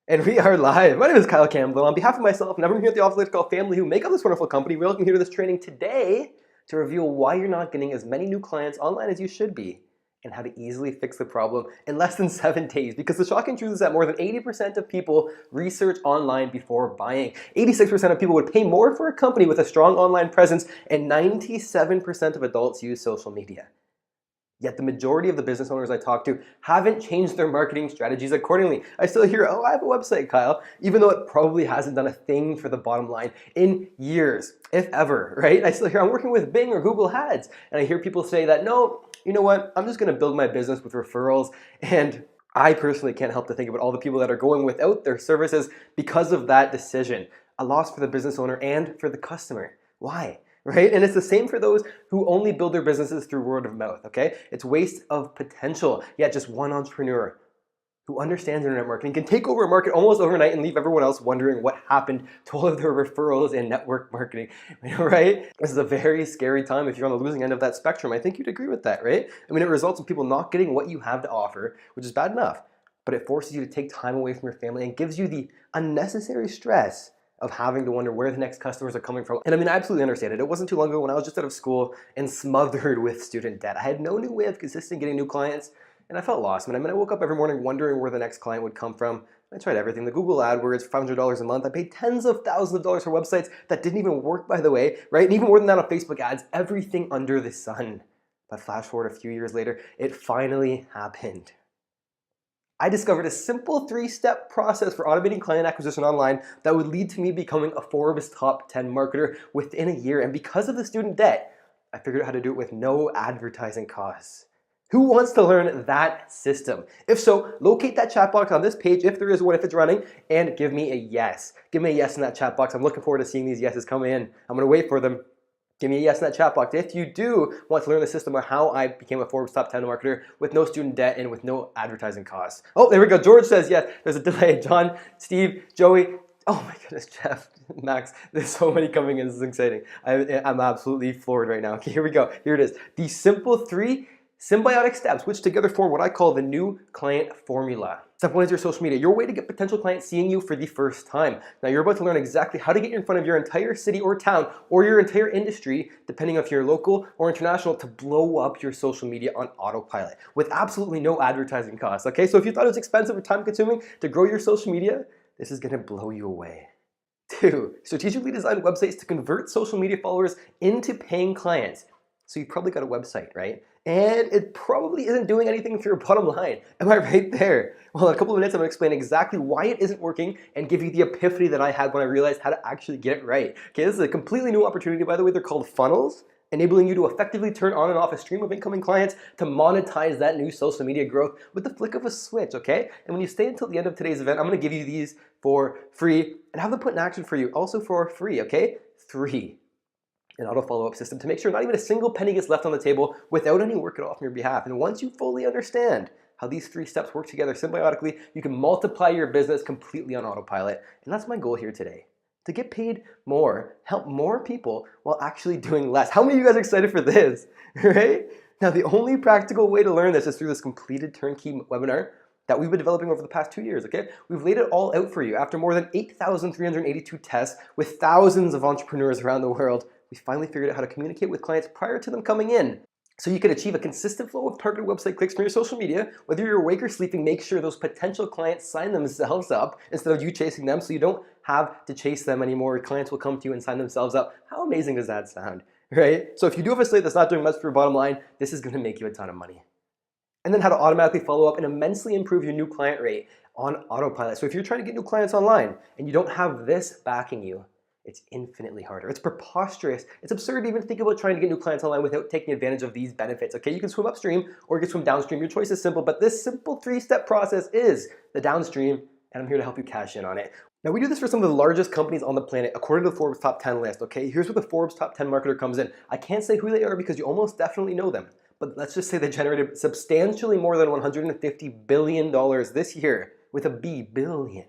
And we are live. My name is Kyle Campbell. On behalf of myself and everyone here at the Office Electrical family who make up this wonderful company, we're looking here to this training today to reveal why you're not getting as many new clients online as you should be and how to easily fix the problem in less than 7 days. Because the shocking truth is that more than 80% of people research online before buying. 86% of people would pay more for a company with a strong online presence, and 97% of adults use social media. Yet the majority of the business owners I talk to haven't changed their marketing strategies accordingly. I still hear, oh, I have a website, Kyle, even though it probably hasn't done a thing for the bottom line in years, if ever, right? I still hear, I'm working with Bing or Google Ads. And I hear people say that, no, you know what? I'm just gonna build my business with referrals. And I personally can't help to think about all the people that are going without their services because of that decision. A loss for the business owner and for the customer. Why? Right? And it's the same for those who only build their businesses through word of mouth, okay? It's waste of potential. Yet just one entrepreneur who understands internet marketing can take over a market almost overnight and leave everyone else wondering what happened to all of their referrals and network marketing, right? This is a very scary time if you're on the losing end of that spectrum. I think you'd agree with that, right? I mean, it results in people not getting what you have to offer, which is bad enough, but it forces you to take time away from your family and gives you the unnecessary stress of having to wonder where the next customers are coming from. And I mean, I absolutely understand it. It wasn't too long ago when I was just out of school and smothered with student debt. I had no new way of consistently getting new clients, and I felt lost. I woke up every morning wondering where the next client would come from. I tried everything. The Google AdWords, $500 a month. I paid tens of thousands of dollars for websites that didn't even work, by the way, right? And even more than that on Facebook ads, everything under the sun. But flash forward a few years later, it finally happened. I discovered a simple 3-step process for automating client acquisition online that would lead to me becoming a Forbes top 10 marketer within a year. And because of the student debt, I figured out how to do it with no advertising costs. Who wants to learn that system? If so, locate that chat box on this page, if there is one, if it's running, and give me a yes. Give me a yes in that chat box. I'm looking forward to seeing these yeses come in. I'm gonna wait for them. Give me a yes in that chat box if you do want to learn the system of how I became a Forbes top 10 marketer with no student debt and with no advertising costs. Oh, there we go. George says yes. There's a delay. John, Steve, Joey. Oh my goodness, Jeff, Max. There's so many coming in. This is exciting. I'm absolutely floored right now. Okay, here we go. Here it is. The simple 3 symbiotic steps, which together form what I call the new client formula. Step 1 is your social media, your way to get potential clients seeing you for the first time. Now you're about to learn exactly how to get in front of your entire city or town or your entire industry, depending if you're local or international, to blow up your social media on autopilot with absolutely no advertising costs. Okay, so if you thought it was expensive or time consuming to grow your social media, this is gonna blow you away. 2, strategically design websites to convert social media followers into paying clients. So you've probably got a website, right? And it probably isn't doing anything for your bottom line. Am I right there? Well, in a couple of minutes, I'm gonna explain exactly why it isn't working and give you the epiphany that I had when I realized how to actually get it right. Okay, this is a completely new opportunity, by the way. They're called funnels, enabling you to effectively turn on and off a stream of incoming clients to monetize that new social media growth with the flick of a switch, okay? And when you stay until the end of today's event, I'm gonna give you these for free and have them put in action for you, also for free, okay? 3. An auto follow-up system to make sure not even a single penny gets left on the table without any work at all on your behalf. And once you fully understand how these 3 steps work together symbiotically, you can multiply your business completely on autopilot. And that's my goal here today, to get paid more, help more people while actually doing less. How many of you guys are excited for this, right? Now, the only practical way to learn this is through this completed turnkey webinar that we've been developing over the past 2 years, okay? We've laid it all out for you. After more than 8,382 tests with thousands of entrepreneurs around the world, we finally figured out how to communicate with clients prior to them coming in. So you can achieve a consistent flow of targeted website clicks from your social media. Whether you're awake or sleeping, make sure those potential clients sign themselves up instead of you chasing them, so you don't have to chase them anymore. Clients will come to you and sign themselves up. How amazing does that sound, right? So if you do have a site that's not doing much for your bottom line, this is gonna make you a ton of money. And then how to automatically follow up and immensely improve your new client rate on autopilot. So if you're trying to get new clients online and you don't have this backing you, it's infinitely harder. It's preposterous. It's absurd to even think about trying to get new clients online without taking advantage of these benefits. Okay, you can swim upstream or you can swim downstream. Your choice is simple, but this simple 3-step process is the downstream, and I'm here to help you cash in on it. Now, we do this for some of the largest companies on the planet according to the Forbes top 10 list, okay? Here's where the Forbes top 10 marketer comes in. I can't say who they are because you almost definitely know them, but let's just say they generated substantially more than $150 billion this year, with a B, billion.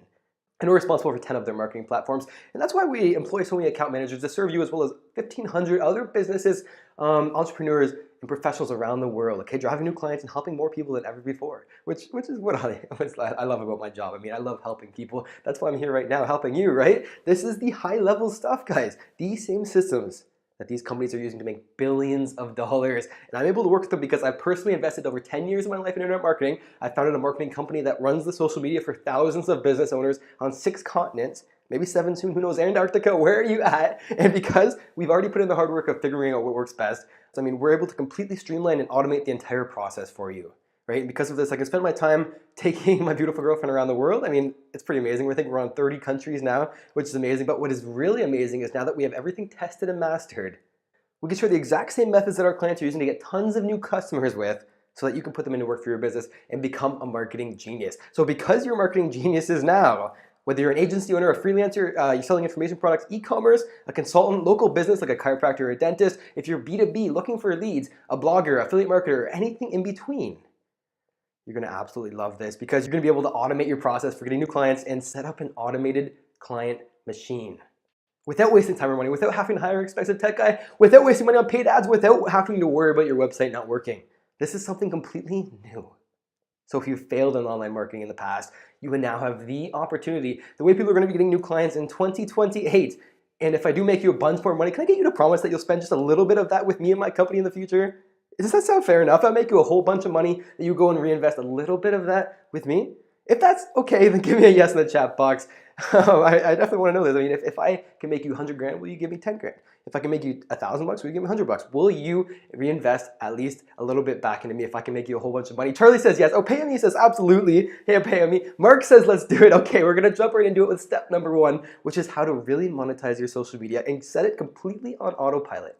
And we're responsible for 10 of their marketing platforms. And that's why we employ so many account managers to serve you as well as 1,500 other businesses, entrepreneurs, and professionals around the world, okay? Driving new clients and helping more people than ever before, which is what I love about my job. I mean, I love helping people. That's why I'm here right now helping you, right? This is the high level stuff, guys. These same systems that these companies are using to make billions of dollars. And I'm able to work with them because I personally invested over 10 years of my life in internet marketing. I founded a marketing company that runs the social media for thousands of business owners on 6 continents, maybe 7 soon, who knows, Antarctica, where are you at? And because we've already put in the hard work of figuring out what works best, so I mean, we're able to completely streamline and automate the entire process for you. Right? And because of this, I can spend my time taking my beautiful girlfriend around the world. I mean, it's pretty amazing. I think we're on 30 countries now, which is amazing. But what is really amazing is now that we have everything tested and mastered, we can share the exact same methods that our clients are using to get tons of new customers with so that you can put them into work for your business and become a marketing genius. So because you're marketing geniuses now, whether you're an agency owner, a freelancer, you're selling information products, e-commerce, a consultant, local business like a chiropractor or a dentist, if you're B2B looking for leads, a blogger, affiliate marketer, or anything in between, you're gonna absolutely love this because you're gonna be able to automate your process for getting new clients and set up an automated client machine without wasting time or money, without having to hire an expensive tech guy, without wasting money on paid ads, without having to worry about your website not working. This is something completely new. So if you've failed in online marketing in the past, you will now have the opportunity. The way people are gonna be getting new clients in 2028. And if I do make you a bunch more money, can I get you to promise that you'll spend just a little bit of that with me and my company in the future? Does that sound fair enough? I'll make you a whole bunch of money that you go and reinvest a little bit of that with me. If that's okay, then give me a yes in the chat box. I definitely want to know this. I mean, if I can make you 100 grand, will you give me 10 grand? If I can make you $1,000 bucks, will you give me 100 bucks? Will you reinvest at least a little bit back into me if I can make you a whole bunch of money? Charlie says yes. Oh, Payami says absolutely. Hey, Payami. Mark says let's do it. Okay, we're gonna jump right into it with step number 1, which is how to really monetize your social media and set it completely on autopilot.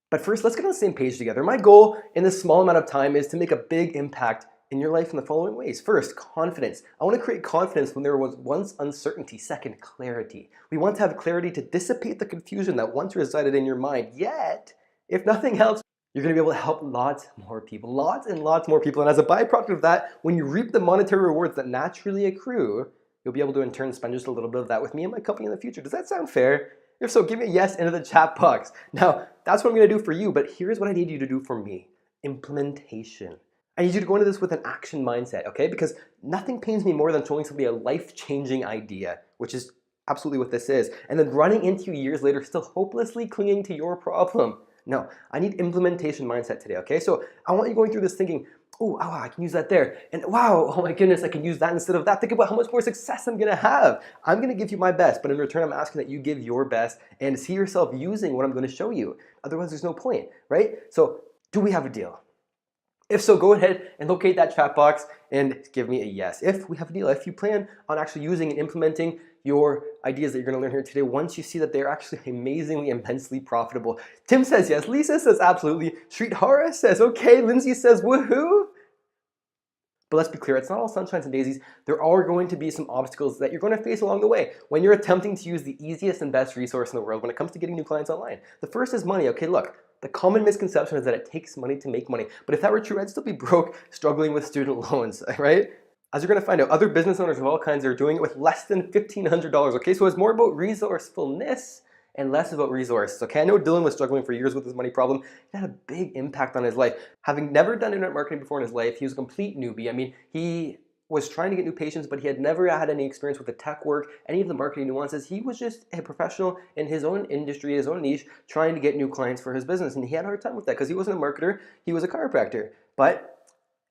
But first, let's get on the same page together. My goal in this small amount of time is to make a big impact in your life in the following ways. First, confidence. I want to create confidence when there was once uncertainty. Second, clarity. We want to have clarity to dissipate the confusion that once resided in your mind. Yet, if nothing else, you're going to be able to help lots more people, lots and lots more people. And as a byproduct of that, when you reap the monetary rewards that naturally accrue, you'll be able to in turn spend just a little bit of that with me and my company in the future. Does that sound fair? If so, give me a yes into the chat box. Now, that's what I'm gonna do for you, but here's what I need you to do for me. Implementation. I need you to go into this with an action mindset, okay? Because nothing pains me more than showing somebody a life-changing idea, which is absolutely what this is, and then running into you years later still hopelessly clinging to your problem. No, I need implementation mindset today, okay? So I want you going through this thinking, oh, I can use that there. And wow, oh my goodness, I can use that instead of that. Think about how much more success I'm gonna have. I'm gonna give you my best, but in return, I'm asking that you give your best and see yourself using what I'm gonna show you. Otherwise, there's no point, right? So do we have a deal? If so, go ahead and locate that chat box and give me a yes. If we have a deal, if you plan on actually using and implementing your ideas that you're gonna learn here today, once you see that they're actually amazingly, immensely profitable. Tim says yes, Lisa says absolutely, Sridhara says okay, Lindsay says woohoo. But let's be clear, it's not all sunshines and daisies. There are going to be some obstacles that you're going to face along the way when you're attempting to use the easiest and best resource in the world when it comes to getting new clients online. The first is money. Okay, look, the common misconception is that it takes money to make money. But if that were true, I'd still be broke, struggling with student loans, right? As you're going to find out, other business owners of all kinds are doing it with less than $1,500. Okay, so it's more about resourcefulness and less about resources. Okay, I know Dylan was struggling for years with his money problem. It had a big impact on his life. Having never done internet marketing before in his life, he was a complete newbie. I mean, he was trying to get new patients, but he had never had any experience with the tech work, any of the marketing nuances. He was just a professional in his own industry, his own niche, trying to get new clients for his business. And he had a hard time with that because he wasn't a marketer, he was a chiropractor. But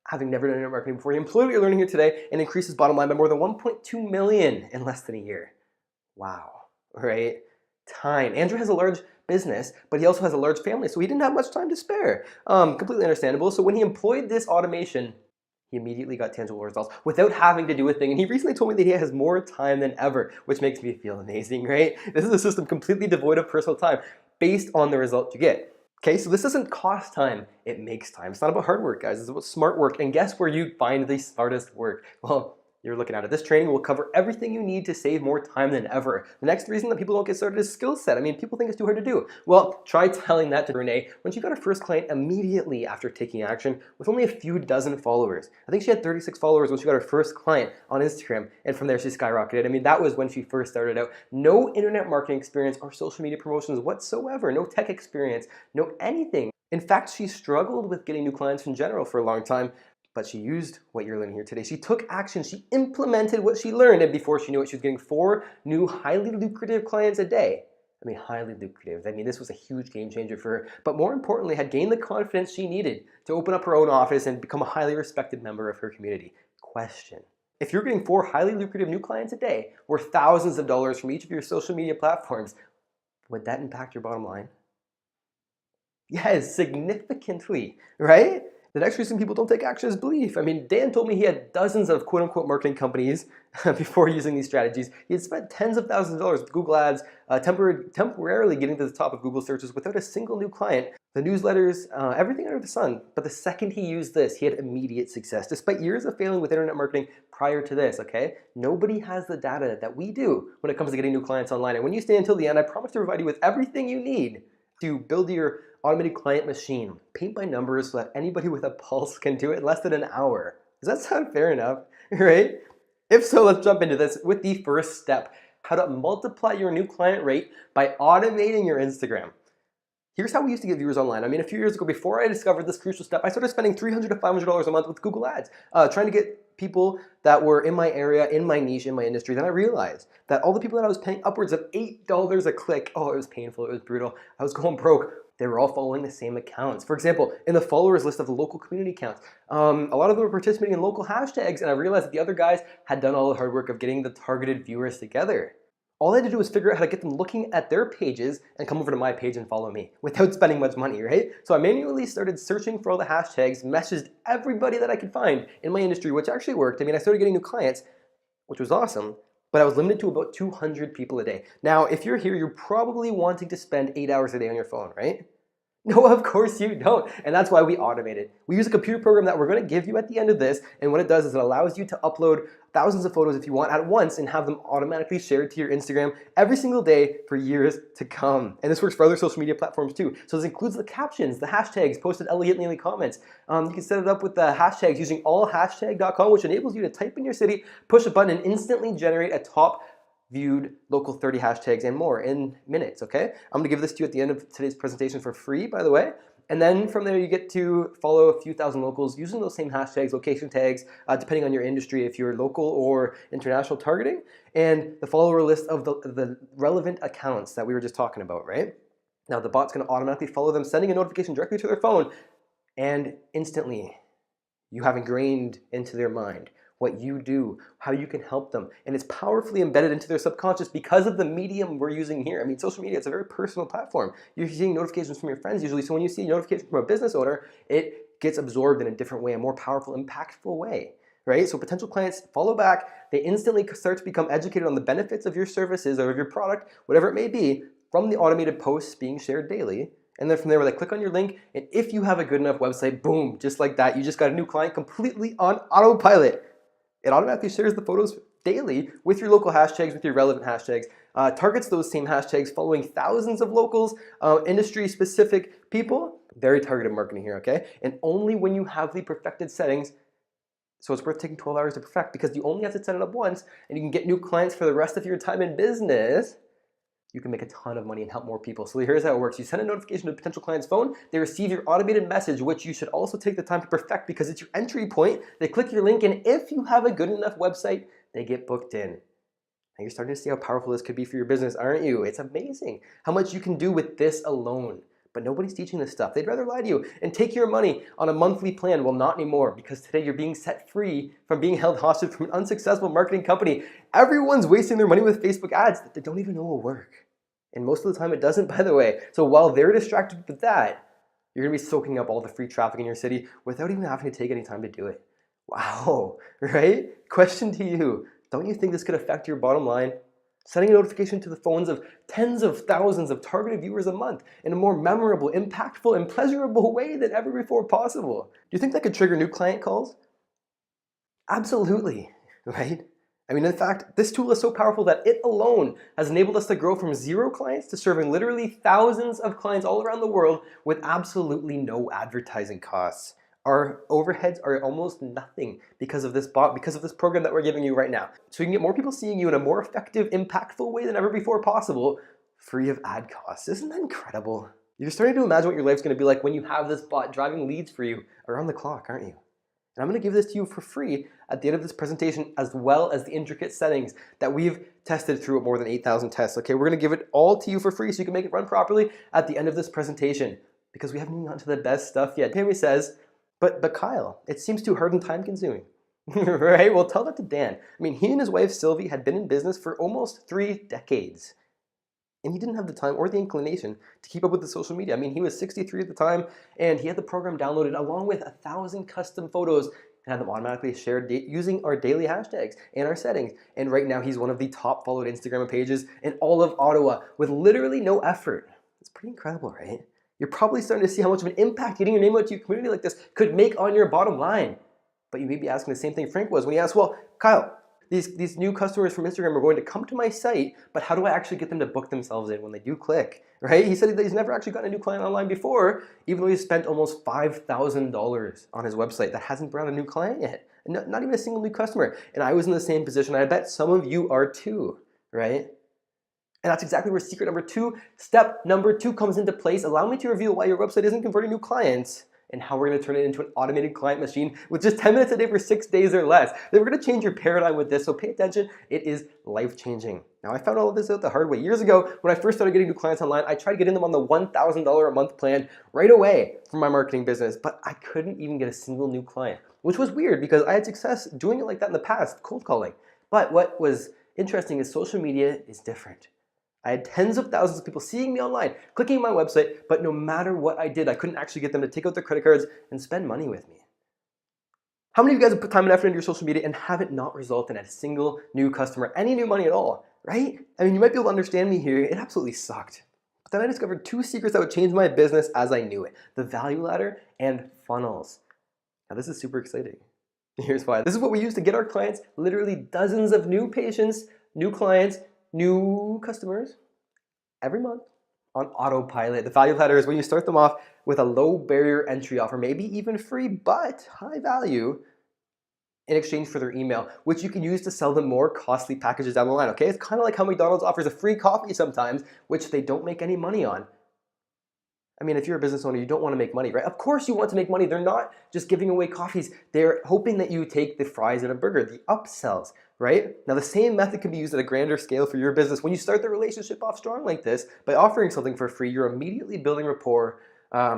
having never done internet marketing before, he employed what you're learning here today and increased his bottom line by more than 1.2 million in less than a year. Wow, right? Time. Andrew has a large business, but he also has a large family, so he didn't have much time to spare. Completely understandable. So when he employed this automation, he immediately got tangible results without having to do a thing. And he recently told me that he has more time than ever, which makes me feel amazing, right? This is a system completely devoid of personal time based on the result you get. Okay, so this doesn't cost time, it makes time. It's not about hard work, guys, it's about smart work. And guess where you find the smartest work? Well, you're looking at it. This training will cover everything you need to save more time than ever. The next reason that people don't get started is skill set. I mean, people think it's too hard to do. Well, try telling that to Renee when she got her first client immediately after taking action with only a few dozen followers. I think she had 36 followers when she got her first client on Instagram, and from there she skyrocketed. I mean, that was when she first started out. No internet marketing experience or social media promotions whatsoever. No tech experience, no anything. In fact, she struggled with getting new clients in general for a long time. But she used what you're learning here today. She took action, she implemented what she learned, and before she knew it, she was getting 4 new highly lucrative clients a day. I mean, highly lucrative. I mean, this was a huge game changer for her, but more importantly, had gained the confidence she needed to open up her own office and become a highly respected member of her community. Question: if you're getting 4 highly lucrative new clients a day, worth thousands of dollars from each of your social media platforms, would that impact your bottom line? Yes, significantly, right? The next reason people don't take action is belief. I mean, Dan told me he had dozens of quote-unquote marketing companies before using these strategies. He had spent tens of thousands of dollars with Google Ads, temporarily getting to the top of Google searches without a single new client. The newsletters, everything under the sun. But the second he used this, he had immediate success, despite years of failing with internet marketing prior to this, okay? Nobody has the data that we do when it comes to getting new clients online. And when you stay until the end, I promise to provide you with everything you need to build your automated client machine. Paint by numbers so that anybody with a pulse can do it in less than an hour. Does that sound fair enough, right? If so, let's jump into this with the first step: how to multiply your new client rate by automating your Instagram. Here's how we used to get viewers online. I mean, a few years ago, before I discovered this crucial step, I started spending $300 to $500 a month with Google Ads, trying to get people that were in my area, in my niche, in my industry. Then I realized that all the people that I was paying upwards of $8 a click, oh, it was painful, it was brutal, I was going broke. They were all following the same accounts. For example, in the followers list of the local community accounts, a lot of them were participating in local hashtags, and I realized that the other guys had done all the hard work of getting the targeted viewers together. All I had to do was figure out how to get them looking at their pages and come over to my page and follow me without spending much money, right? So I manually started searching for all the hashtags, messaged everybody that I could find in my industry, which actually worked. I mean, I started getting new clients, which was awesome, but I was limited to about 200 people a day. Now, if you're here, you're probably wanting to spend 8 hours a day on your phone, right? No, of course you don't. And that's why we automate it. We use a computer program that we're going to give you at the end of this. And what it does is it allows you to upload thousands of photos if you want at once and have them automatically shared to your Instagram every single day for years to come. And this works for other social media platforms too. So this includes the captions, the hashtags posted elegantly in the comments. You can set it up with the hashtags using allhashtag.com, which enables you to type in your city, push a button, and instantly generate a top viewed local 30 hashtags and more in minutes, okay? I'm gonna give this to you at the end of today's presentation for free, by the way. And then from there, you get to follow a few thousand locals using those same hashtags, location tags, depending on your industry, if you're local or international targeting, and the follower list of the relevant accounts that we were just talking about, right? Now, the bot's gonna automatically follow them, sending a notification directly to their phone, and instantly, you have ingrained into their mind what you do, how you can help them. And it's powerfully embedded into their subconscious because of the medium we're using here. I mean, social media, it's a very personal platform. You're seeing notifications from your friends usually. So when you see a notification from a business owner, it gets absorbed in a different way, a more powerful, impactful way, right? So potential clients follow back. They instantly start to become educated on the benefits of your services or of your product, whatever it may be, from the automated posts being shared daily. And then from there, they click on your link, and if you have a good enough website, boom, just like that, you just got a new client completely on autopilot. It automatically shares the photos daily with your local hashtags, with your relevant hashtags, targets those same hashtags, following thousands of locals, industry-specific people. Very targeted marketing here, okay? And only when you have the perfected settings, so it's worth taking 12 hours to perfect because you only have to set it up once, and you can get new clients for the rest of your time in business. You can make a ton of money and help more people. So here's how it works. You send a notification to a potential client's phone. They receive your automated message, which you should also take the time to perfect because it's your entry point. They click your link, and if you have a good enough website, they get booked in. And you're starting to see how powerful this could be for your business, aren't you? It's amazing how much you can do with this alone. But nobody's teaching this stuff. They'd rather lie to you and take your money on a monthly plan. Well, not anymore, because today you're being set free from being held hostage from an unsuccessful marketing company. Everyone's wasting their money with Facebook ads that they don't even know will work. And most of the time it doesn't, by the way. So while they're distracted with that, you're gonna be soaking up all the free traffic in your city without even having to take any time to do it. Wow, right? Question to you. Don't you think this could affect your bottom line? Sending a notification to the phones of tens of thousands of targeted viewers a month in a more memorable, impactful, and pleasurable way than ever before possible. Do you think that could trigger new client calls? Absolutely. right? I mean, in fact, this tool is so powerful that it alone has enabled us to grow from 0 clients to serving literally thousands of clients all around the world with absolutely no advertising costs. Our overheads are almost nothing because of this bot, because of this program that we're giving you right now. So you can get more people seeing you in a more effective, impactful way than ever before possible, free of ad costs. Isn't that incredible? You're starting to imagine what your life's going to be like when you have this bot driving leads for you around the clock, aren't you? And I'm going to give this to you for free at the end of this presentation, as well as the intricate settings that we've tested through more than 8,000 tests. Okay, we're going to give it all to you for free so you can make it run properly at the end of this presentation, because we haven't even gotten to the best stuff yet. Tammy says, but Kyle, it seems too hard and time consuming. Right? Well, tell that to Dan. I mean, he and his wife Sylvie had been in business for almost 3 decades. And he didn't have the time or the inclination to keep up with the social media. I mean, he was 63 at the time, and he had the program downloaded along with 1,000 custom photos and had them automatically shared using our daily hashtags and our settings. And right now, he's one of the top followed Instagram pages in all of Ottawa with literally no effort. It's pretty incredible, right? You're probably starting to see how much of an impact getting your name out to your community like this could make on your bottom line. But you may be asking the same thing Frank was when he asked, well, Kyle, these new customers from Instagram are going to come to my site, but how do I actually get them to book themselves in when they do click, right? He said that he's never actually gotten a new client online before, even though he's spent almost $5,000 on his website that hasn't brought a new client yet, not even a single new customer. And I was in the same position. I bet some of you are too, right? And that's exactly where secret number 2, step number 2 comes into place. Allow me to reveal why your website isn't converting new clients and how we're going to turn it into an automated client machine with just 10 minutes a day for 6 days or less. Then we're going to change your paradigm with this, so pay attention. It is life-changing. Now, I found all of this out the hard way. Years ago, when I first started getting new clients online, I tried getting them on the $1,000 a month plan right away for my marketing business, but I couldn't even get a single new client, which was weird because I had success doing it like that in the past, cold calling. But what was interesting is social media is different. I had tens of thousands of people seeing me online, clicking on my website, but no matter what I did, I couldn't actually get them to take out their credit cards and spend money with me. How many of you guys have put time and effort into your social media and have it not result in a single new customer, any new money at all, right? I mean, you might be able to understand me here. It absolutely sucked. But then I discovered 2 secrets that would change my business as I knew it: the value ladder and funnels. Now, this is super exciting. Here's why. This is what we use to get our clients literally dozens of new patients, new clients, new customers every month on autopilot. The value ladder is when you start them off with a low barrier entry offer, maybe even free, but high value in exchange for their email, which you can use to sell them more costly packages down the line, okay? It's kind of like how McDonald's offers a free coffee sometimes, which they don't make any money on. I mean, if you're a business owner, you don't want to make money, right? Of course you want to make money. They're not just giving away coffees. They're hoping that you take the fries and a burger, the upsells, right? Now, the same method can be used at a grander scale for your business. When you start the relationship off strong like this, by offering something for free, you're immediately building rapport,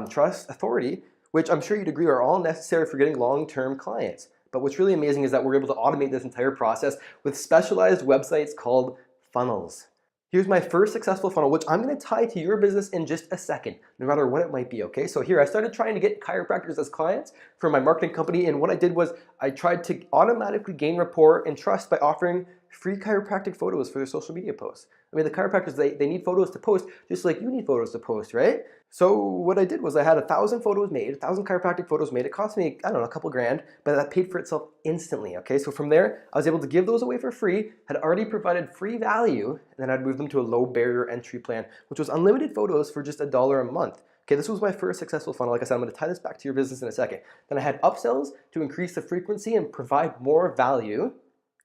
trust, authority, which I'm sure you'd agree are all necessary for getting long-term clients. But what's really amazing is that we're able to automate this entire process with specialized websites called funnels. Here's my first successful funnel, which I'm going to tie to your business in just a second, no matter what it might be, okay? So here, I started trying to get chiropractors as clients for my marketing company, and what I did was I tried to automatically gain rapport and trust by offering free chiropractic photos for their social media posts. I mean, the chiropractors, they need photos to post just like you need photos to post, right? So what I did was I had 1,000 photos made, 1,000 chiropractic photos made. It cost me, I don't know, a couple grand, but that paid for itself instantly, okay? So from there, I was able to give those away for free, had already provided free value, and then I'd move them to a low barrier entry plan, which was unlimited photos for just $1 a month. Okay, this was my first successful funnel. Like I said, I'm going to tie this back to your business in a second. Then I had upsells to increase the frequency and provide more value,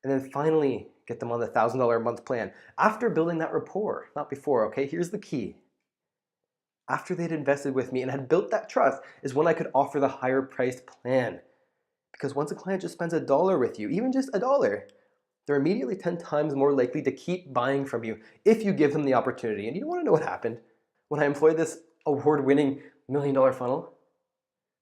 and then finally get them on the $1,000 a month plan after building that rapport, not before, okay? Here's the key. After they'd invested with me and had built that trust is when I could offer the higher priced plan. Because once a client just spends $1 with you, even just $1, they're immediately 10 times more likely to keep buying from you if you give them the opportunity. And you want to know what happened? When I employed this award-winning $1 million funnel,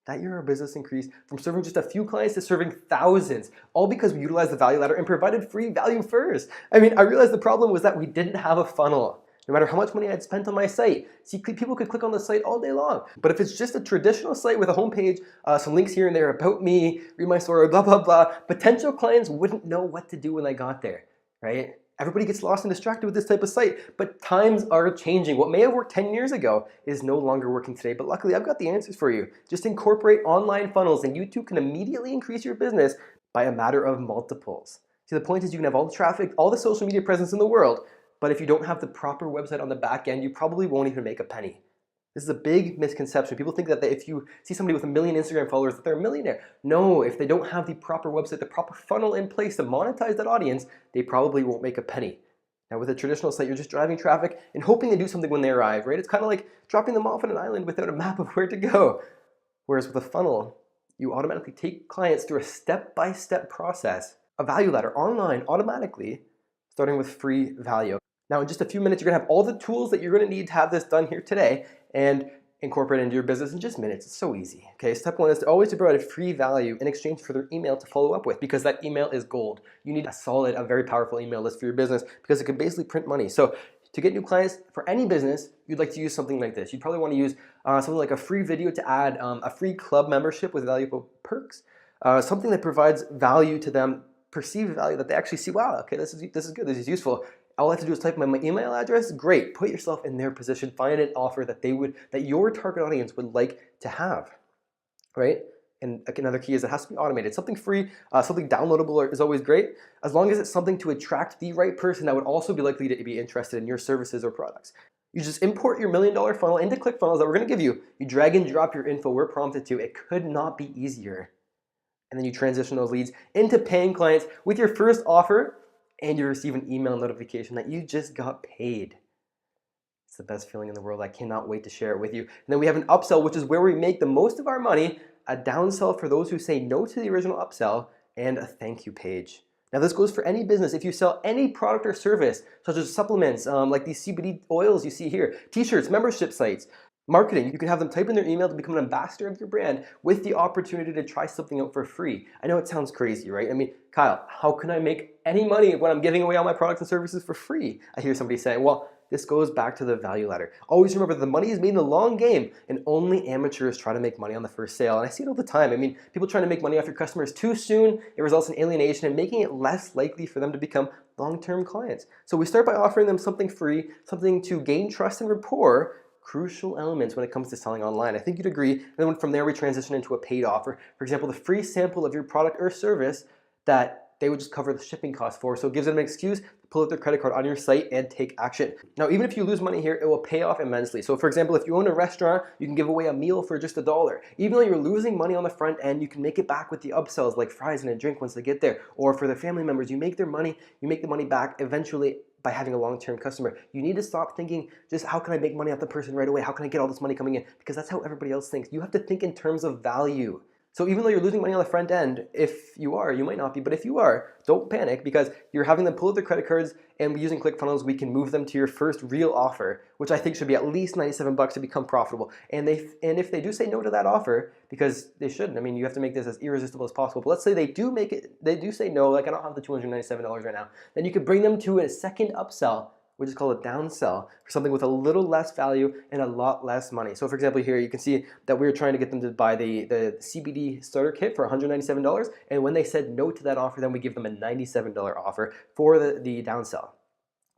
that year our business increased from serving just a few clients to serving thousands, all because we utilized the value ladder and provided free value first. I mean, I realized the problem was that we didn't have a funnel. No matter how much money I had spent on my site. See, people could click on the site all day long. But if it's just a traditional site with a homepage, some links here and there about me, read my story, blah, blah, blah, potential clients wouldn't know what to do when they got there, right? Everybody gets lost and distracted with this type of site, but times are changing. What may have worked 10 years ago is no longer working today, but luckily I've got the answers for you. Just incorporate online funnels and you too can immediately increase your business by a matter of multiples. See, the point is you can have all the traffic, all the social media presence in the world, but if you don't have the proper website on the back end, you probably won't even make a penny. This is a big misconception. People think that if you see somebody with 1 million Instagram followers, that they're a millionaire. No, if they don't have the proper website, the proper funnel in place to monetize that audience, they probably won't make a penny. Now with a traditional site, you're just driving traffic and hoping they do something when they arrive, right? It's kind of like dropping them off on an island without a map of where to go. Whereas with a funnel, you automatically take clients through a step-by-step process, a value ladder online automatically, starting with free value. Now in just a few minutes, you're gonna have all the tools that you're gonna need to have this done here today and incorporate it into your business in just minutes. It's so easy. Okay, step one is to provide a free value in exchange for their email to follow up with, because that email is gold. You need a very powerful email list for your business because it can basically print money. So to get new clients for any business, you'd like to use something like this. You'd probably want to use something like a free video to add a free club membership with valuable perks, something that provides value to them, perceived value that they actually see, wow, okay, this is good, this is useful. All I have to do is type in my email address. Great, put yourself in their position, find an offer that your target audience would like to have, right? And another key is it has to be automated. Something free, something downloadable is always great, as long as it's something to attract the right person that would also be likely to be interested in your services or products. You just import your $1 million funnel into ClickFunnels that we're gonna give you. You drag and drop your info where prompted to. It could not be easier. And then you transition those leads into paying clients with your first offer, and you receive an email notification that you just got paid. It's the best feeling in the world. I cannot wait to share it with you. And then we have an upsell, which is where we make the most of our money, a downsell for those who say no to the original upsell, and a thank you page. Now this goes for any business. If you sell any product or service, such as supplements, like these CBD oils you see here, t-shirts, membership sites, marketing, you can have them type in their email to become an ambassador of your brand with the opportunity to try something out for free. I know it sounds crazy, right? I mean, Kyle, how can I make any money when I'm giving away all my products and services for free? I hear somebody saying, well, this goes back to the value ladder. Always remember the money is made in the long game, and only amateurs try to make money on the first sale. And I see it all the time. I mean, people trying to make money off your customers too soon, it results in alienation and making it less likely for them to become long-term clients. So we start by offering them something free, something to gain trust and rapport, crucial elements when it comes to selling online. I think you'd agree. And then from there, we transition into a paid offer. For example, the free sample of your product or service that they would just cover the shipping cost for. So it gives them an excuse to pull out their credit card on your site and take action. Now, even if you lose money here, it will pay off immensely. So for example, if you own a restaurant, you can give away a meal for just $1. Even though you're losing money on the front end, you can make it back with the upsells like fries and a drink once they get there. Or for their family members, you make the money back eventually by having a long-term customer. You need to stop thinking just how can I make money off the person right away? How can I get all this money coming in? Because that's how everybody else thinks. You have to think in terms of value. So even though you're losing money on the front end, if you are, you might not be, but if you are, don't panic because you're having them pull out their credit cards, and using ClickFunnels, we can move them to your first real offer, which I think should be at least $97 to become profitable. And if they do say no to that offer, because they shouldn't, I mean, you have to make this as irresistible as possible, but let's say they do say no, like I don't have the $297 right now, then you could bring them to a second upsell, which is called a downsell, for something with a little less value and a lot less money. So for example, here you can see that we were trying to get them to buy the CBD starter kit for $197, and when they said no to that offer, then we give them a $97 offer for the downsell.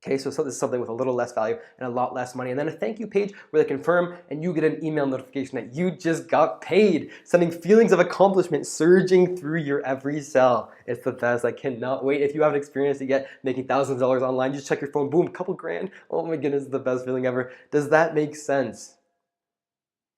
Okay, so this is something with a little less value and a lot less money. And then a thank you page where they confirm and you get an email notification that you just got paid, sending feelings of accomplishment surging through your every cell. It's the best. I cannot wait. If you haven't experienced it yet, making thousands of dollars online, just check your phone, boom, couple grand. Oh my goodness, it's the best feeling ever. Does that make sense?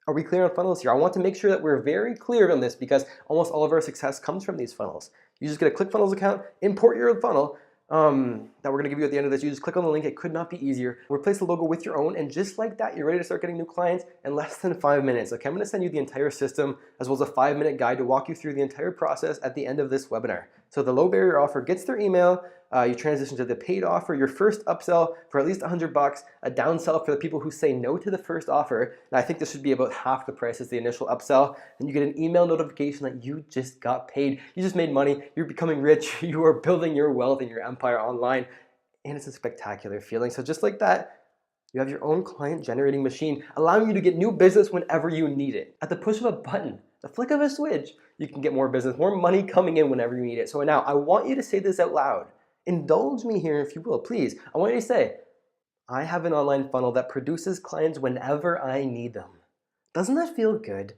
Are we clear on funnels here? I want to make sure that we're very clear on this because almost all of our success comes from these funnels. You just get a ClickFunnels account, import your funnel, that we're going to give you at the end of this. You just click on the link. It could not be easier. Replace the logo with your own, and just like that, you're ready to start getting new clients in less than 5 minutes. Okay, I'm going to send you the entire system as well as a 5-minute guide to walk you through the entire process at the end of this webinar. So the low barrier offer gets their email. You transition to the paid offer, your first upsell for at least $100, a downsell for the people who say no to the first offer. And I think this should be about half the price as the initial upsell. Then you get an email notification that you just got paid. You just made money. You're becoming rich. You are building your wealth and your empire online. And it's a spectacular feeling. So just like that, you have your own client generating machine, allowing you to get new business whenever you need it. At the push of a button, the flick of a switch, you can get more business, more money coming in whenever you need it. So now I want you to say this out loud. Indulge me here if you will, please. I want you to say, I have an online funnel that produces clients whenever I need them. Doesn't that feel good?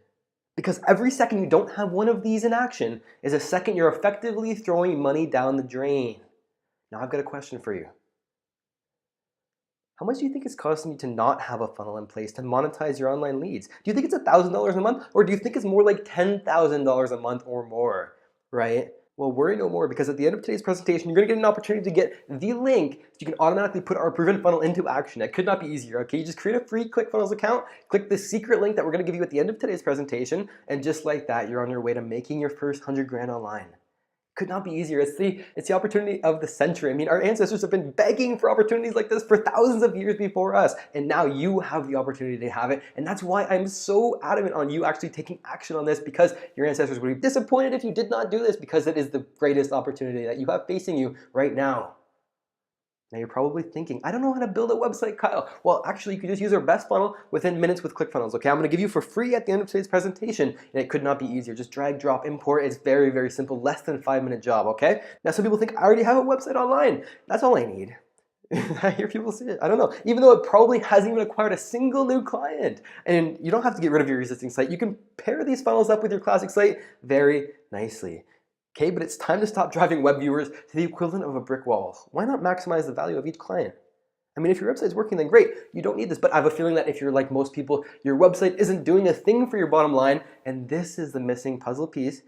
Because every second you don't have one of these in action is a second you're effectively throwing money down the drain. Now I've got a question for you. How much do you think it's costing you to not have a funnel in place to monetize your online leads? Do you think it's $1,000 a month, or do you think it's more like $10,000 a month or more, right? Well, worry no more, because at the end of today's presentation, you're going to get an opportunity to get the link so you can automatically put our proven funnel into action. It could not be easier, okay? You just create a free ClickFunnels account, click the secret link that we're going to give you at the end of today's presentation, and just like that, you're on your way to making your first 100 grand online. Could not be easier. It's the opportunity of the century. I mean, our ancestors have been begging for opportunities like this for thousands of years before us, and now you have the opportunity to have it, and that's why I'm so adamant on you actually taking action on this, because your ancestors would be disappointed if you did not do this, because it is the greatest opportunity that you have facing you right now. Now you're probably thinking, I don't know how to build a website, Kyle. Well, actually, you can just use our best funnel within minutes with ClickFunnels, okay? I'm gonna give you for free at the end of today's presentation, and it could not be easier. Just drag, drop, import. It's very, very simple, less than 5-minute job, okay? Now some people think, I already have a website online. That's all I need. I hear people say it, I don't know. Even though it probably hasn't even acquired a single new client. And you don't have to get rid of your existing site. You can pair these funnels up with your classic site very nicely. Okay, but it's time to stop driving web viewers to the equivalent of a brick wall. Why not maximize the value of each client? I mean, if your website's working, then great. You don't need this, but I have a feeling that if you're like most people, your website isn't doing a thing for your bottom line, and this is the missing puzzle piece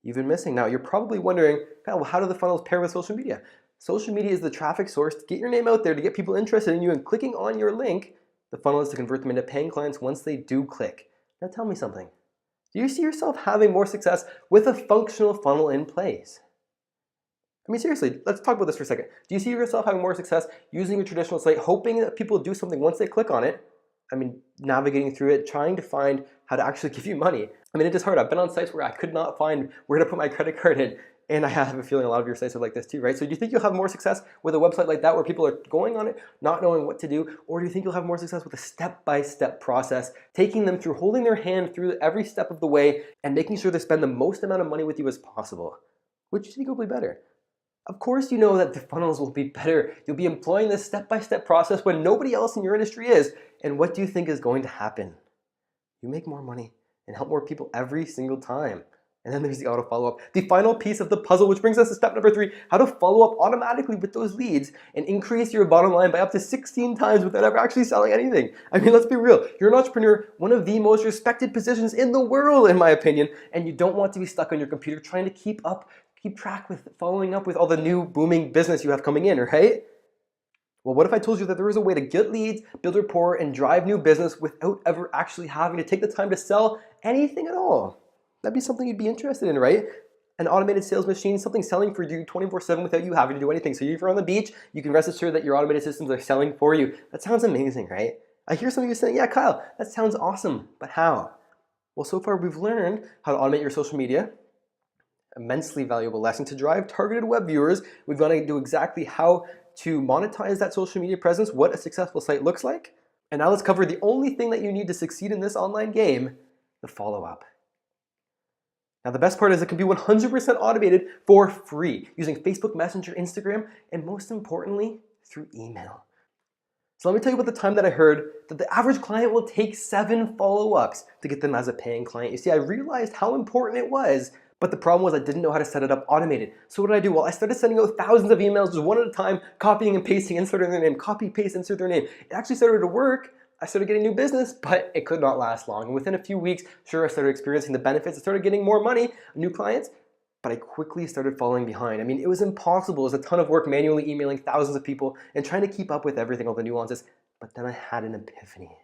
you've been missing. Now, you're probably wondering, well, how do the funnels pair with social media? Social media is the traffic source to get your name out there, to get people interested in you, and clicking on your link, the funnel is to convert them into paying clients once they do click. Now tell me something. Do you see yourself having more success with a functional funnel in place? I mean, seriously, let's talk about this for a second. Do you see yourself having more success using a traditional site, hoping that people do something once they click on it? I mean, navigating through it, trying to find how to actually give you money. I mean, it is hard. I've been on sites where I could not find where to put my credit card in. And I have a feeling a lot of your sites are like this too, right? So do you think you'll have more success with a website like that where people are going on it, not knowing what to do? Or do you think you'll have more success with a step-by-step process, taking them through, holding their hand through every step of the way, and making sure they spend the most amount of money with you as possible? Which do you think will be better? Of course you know that the funnels will be better. You'll be employing this step-by-step process when nobody else in your industry is. And what do you think is going to happen? You make more money and help more people every single time. And then there's the auto follow-up. The final piece of the puzzle, which brings us to step number 3, how to follow up automatically with those leads and increase your bottom line by up to 16 times without ever actually selling anything. I mean, let's be real. You're an entrepreneur, one of the most respected positions in the world, in my opinion, and you don't want to be stuck on your computer trying to keep track with following up with all the new booming business you have coming in, right? Well, what if I told you that there is a way to get leads, build rapport, and drive new business without ever actually having to take the time to sell anything at all? That'd be something you'd be interested in, right? An automated sales machine, something selling for you 24/7 without you having to do anything. So if you're on the beach, you can rest assured that your automated systems are selling for you. That sounds amazing, right? I hear some of you saying, yeah, Kyle, that sounds awesome, but how? Well, so far we've learned how to automate your social media, immensely valuable lesson to drive targeted web viewers. We've gone to do exactly how to monetize that social media presence, what a successful site looks like. And now let's cover the only thing that you need to succeed in this online game, the follow-up. Now the best part is it can be 100% automated for free using Facebook Messenger, Instagram, and most importantly, through email. So let me tell you about the time that I heard that the average client will take 7 follow-ups to get them as a paying client. You see, I realized how important it was, but the problem was I didn't know how to set it up automated. So what did I do? Well, I started sending out thousands of emails just one at a time, copying and pasting, inserting their name, copy, paste, insert their name. It actually started to work. I started getting new business, but it could not last long. And within a few weeks, sure, I started experiencing the benefits. I started getting more money, new clients, but I quickly started falling behind. I mean, it was impossible. It was a ton of work manually emailing thousands of people and trying to keep up with everything, all the nuances. But then I had an epiphany.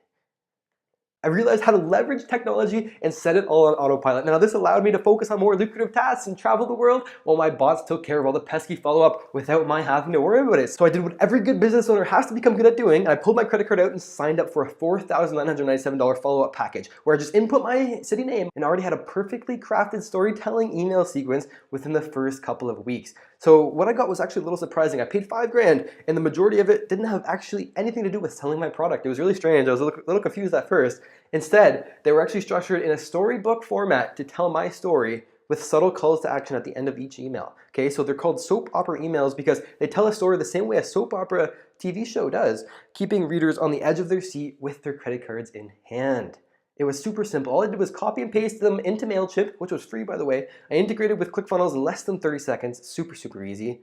I realized how to leverage technology and set it all on autopilot. Now this allowed me to focus on more lucrative tasks and travel the world while my bots took care of all the pesky follow-up without my having to worry about it. So I did what every good business owner has to become good at doing, and I pulled my credit card out and signed up for a $4,997 follow-up package where I just input my city name and already had a perfectly crafted storytelling email sequence within the first couple of weeks. So what I got was actually a little surprising. I paid $5,000 and the majority of it didn't have actually anything to do with selling my product. It was really strange. I was a little confused at first. Instead, they were actually structured in a storybook format to tell my story with subtle calls to action at the end of each email. Okay, so they're called soap opera emails because they tell a story the same way a soap opera TV show does, keeping readers on the edge of their seat with their credit cards in hand. It was super simple. All I did was copy and paste them into MailChimp, which was free, by the way. I integrated with ClickFunnels in less than 30 seconds. Super, super easy.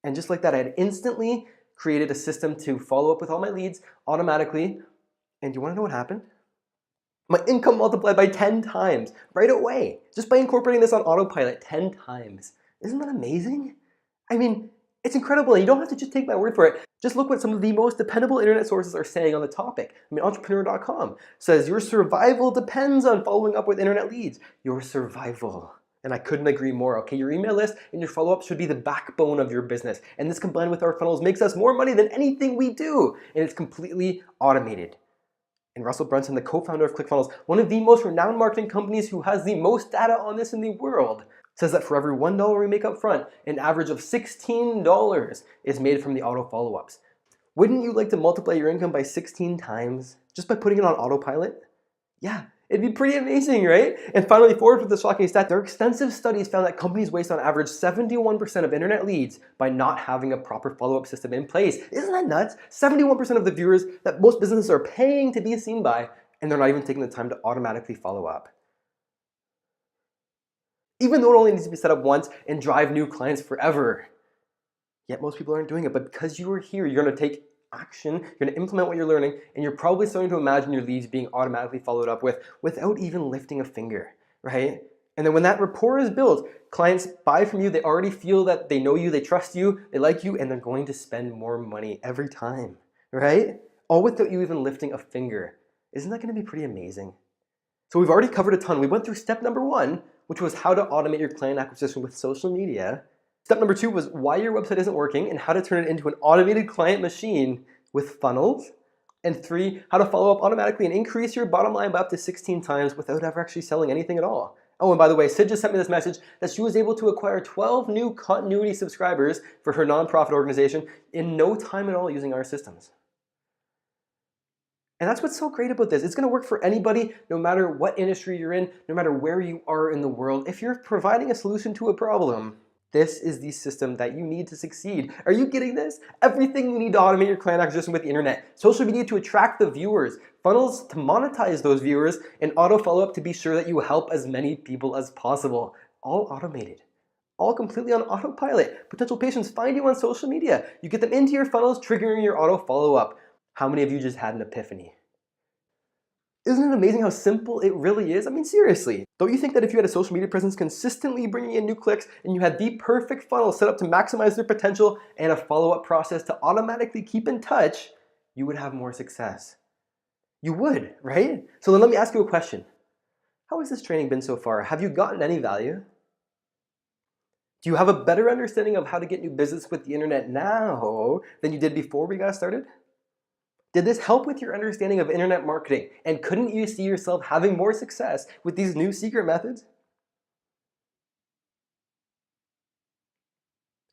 And just like that, I had instantly created a system to follow up with all my leads automatically. And do you want to know what happened? My income multiplied by 10 times right away, just by incorporating this on autopilot 10 times. Isn't that amazing? I mean, it's incredible, and you don't have to just take my word for it. Just look what some of the most dependable internet sources are saying on the topic. I mean, entrepreneur.com says your survival depends on following up with internet leads. Your survival. And I couldn't agree more, okay? Your email list and your follow-up should be the backbone of your business. And this combined with our funnels makes us more money than anything we do. And it's completely automated. And Russell Brunson, the co-founder of ClickFunnels, one of the most renowned marketing companies who has the most data on this in the world, says that for every $1 we make up front, an average of $16 is made from the auto follow-ups. Wouldn't you like to multiply your income by 16 times just by putting it on autopilot? Yeah, it'd be pretty amazing, right? And finally, forward with the shocking stat, there are extensive studies found that companies waste on average 71% of internet leads by not having a proper follow-up system in place. Isn't that nuts? 71% of the viewers that most businesses are paying to be seen by, and they're not even taking the time to automatically follow up. Even though it only needs to be set up once and drive new clients forever. Yet most people aren't doing it, but because you are here, you're gonna take action, you're gonna implement what you're learning, and you're probably starting to imagine your leads being automatically followed up with without even lifting a finger, right? And then when that rapport is built, clients buy from you, they already feel that they know you, they trust you, they like you, and they're going to spend more money every time, right? All without you even lifting a finger. Isn't that gonna be pretty amazing? So we've already covered a ton. We went through step number 1, which was how to automate your client acquisition with social media. Step number 2 was why your website isn't working and how to turn it into an automated client machine with funnels. And 3, how to follow up automatically and increase your bottom line by up to 16 times without ever actually selling anything at all. Oh, and by the way, Sid just sent me this message that she was able to acquire 12 new continuity subscribers for her nonprofit organization in no time at all using our systems. And that's what's so great about this. It's gonna work for anybody, no matter what industry you're in, no matter where you are in the world. If you're providing a solution to a problem, this is the system that you need to succeed. Are you getting this? Everything you need to automate your client acquisition with the internet. Social media to attract the viewers, funnels to monetize those viewers, and auto follow-up to be sure that you help as many people as possible. All automated. All completely on autopilot. Potential patients find you on social media. You get them into your funnels, triggering your auto follow-up. How many of you just had an epiphany? Isn't it amazing how simple it really is? I mean, seriously. Don't you think that if you had a social media presence consistently bringing in new clicks and you had the perfect funnel set up to maximize their potential and a follow-up process to automatically keep in touch, you would have more success? You would, right? So then let me ask you a question. How has this training been so far? Have you gotten any value? Do you have a better understanding of how to get new business with the internet now than you did before we got started? Did this help with your understanding of internet marketing? And couldn't you see yourself having more success with these new secret methods?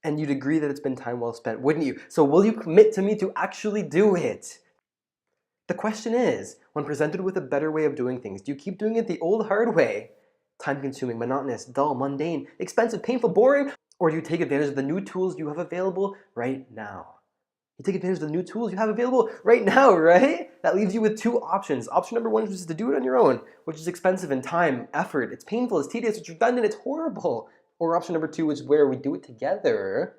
And you'd agree that it's been time well spent, wouldn't you? So will you commit to me to actually do it? The question is, when presented with a better way of doing things, do you keep doing it the old hard way? Time-consuming, monotonous, dull, mundane, expensive, painful, boring? Or do you take advantage of the new tools you have available right now? You take advantage of the new tools you have available right now, right? That leaves you with 2 options. Option number 1 is just to do it on your own, which is expensive in time, effort. It's painful, it's tedious, it's redundant, it's horrible. Or option number 2 is where we do it together,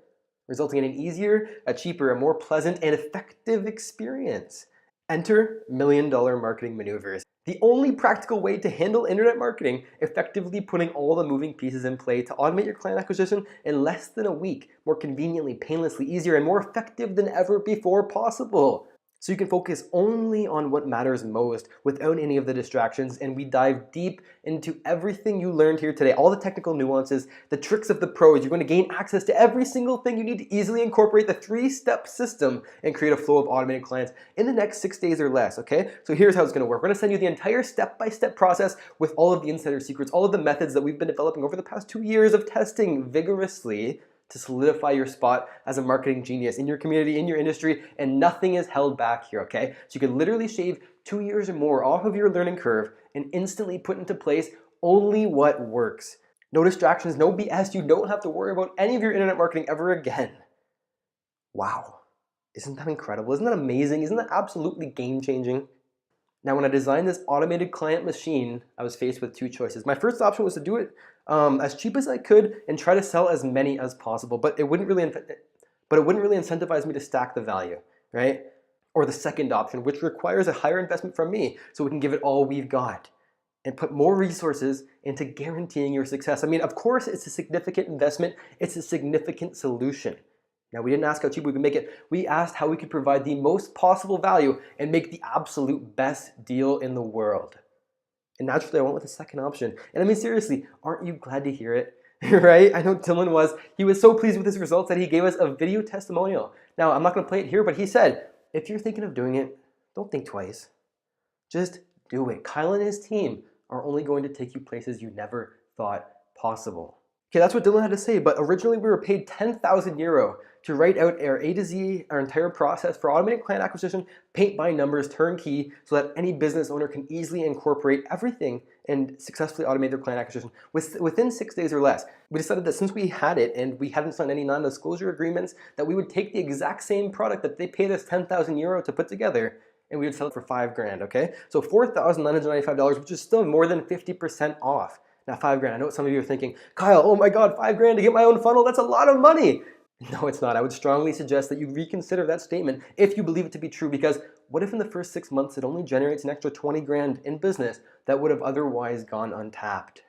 resulting in an easier, a cheaper, a more pleasant, and effective experience. Enter $1 Million Marketing Maneuvers. The only practical way to handle internet marketing, effectively putting all the moving pieces in play to automate your client acquisition in less than a week, more conveniently, painlessly, easier, and more effective than ever before possible. So you can focus only on what matters most without any of the distractions, and we dive deep into everything you learned here today, all the technical nuances, the tricks of the pros. You're going to gain access to every single thing you need to easily incorporate the 3-step system and create a flow of automated clients in the next 6 days or less, okay? So here's how it's going to work. We're going to send you the entire step-by-step process with all of the insider secrets, all of the methods that we've been developing over the past 2 years of testing vigorously to solidify your spot as a marketing genius in your community, in your industry, and nothing is held back here, okay? So you can literally shave 2 years or more off of your learning curve and instantly put into place only what works. No distractions, no BS. You don't have to worry about any of your internet marketing ever again. Wow. Isn't that incredible? Isn't that amazing? Isn't that absolutely game-changing? Now, when I designed this automated client machine, I was faced with two choices. My first option was to do it as cheap as I could and try to sell as many as possible, but it wouldn't really incentivize me to stack the value, right? Or the second option, which requires a higher investment from me so we can give it all we've got and put more resources into guaranteeing your success. I mean, of course, it's a significant investment. It's a significant solution. Now, we didn't ask how cheap we could make it. We asked how we could provide the most possible value and make the absolute best deal in the world. And naturally, I went with the second option. And I mean, seriously, aren't you glad to hear it? Right? I know Dylan was. He was so pleased with his results that he gave us a video testimonial. Now, I'm not going to play it here, but he said, if you're thinking of doing it, don't think twice. Just do it. Kyle and his team are only going to take you places you never thought possible. Okay, that's what Dylan had to say, but originally we were paid 10,000 euro to write out our A to Z, our entire process for automated client acquisition, paint by numbers, turnkey, so that any business owner can easily incorporate everything and successfully automate their client acquisition within 6 days or less. We decided that since we had it and we hadn't signed any non-disclosure agreements, that we would take the exact same product that they paid us 10,000 euro to put together and we would sell it for $5,000, okay? So $4,995, which is still more than 50% off. Now $5,000, I know what some of you are thinking, Kyle, oh my God, $5,000 to get my own funnel, that's a lot of money. No, it's not. I would strongly suggest that you reconsider that statement if you believe it to be true, because what if in the first 6 months it only generates an extra $20,000 in business that would have otherwise gone untapped?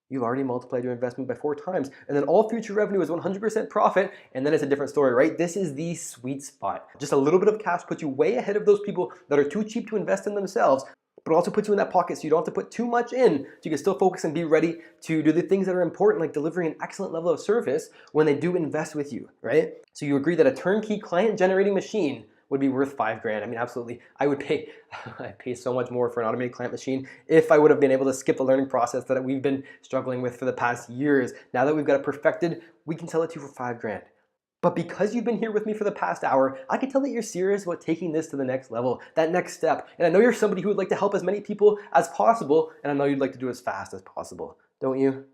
You've already multiplied your investment by 4 times, and then all future revenue is 100% profit, and then it's a different story, right? This is the sweet spot. Just a little bit of cash puts you way ahead of those people that are too cheap to invest in themselves, but also puts you in that pocket so you don't have to put too much in, so you can still focus and be ready to do the things that are important, like delivering an excellent level of service when they do invest with you, right? So you agree that a turnkey client generating machine would be worth $5,000. I mean, absolutely. I'd pay so much more for an automated client machine if I would have been able to skip the learning process that we've been struggling with for the past years. Now that we've got it perfected, we can sell it to you for $5,000. But because you've been here with me for the past hour, I can tell that you're serious about taking this to the next level, that next step. And I know you're somebody who would like to help as many people as possible, and I know you'd like to do it as fast as possible, don't you?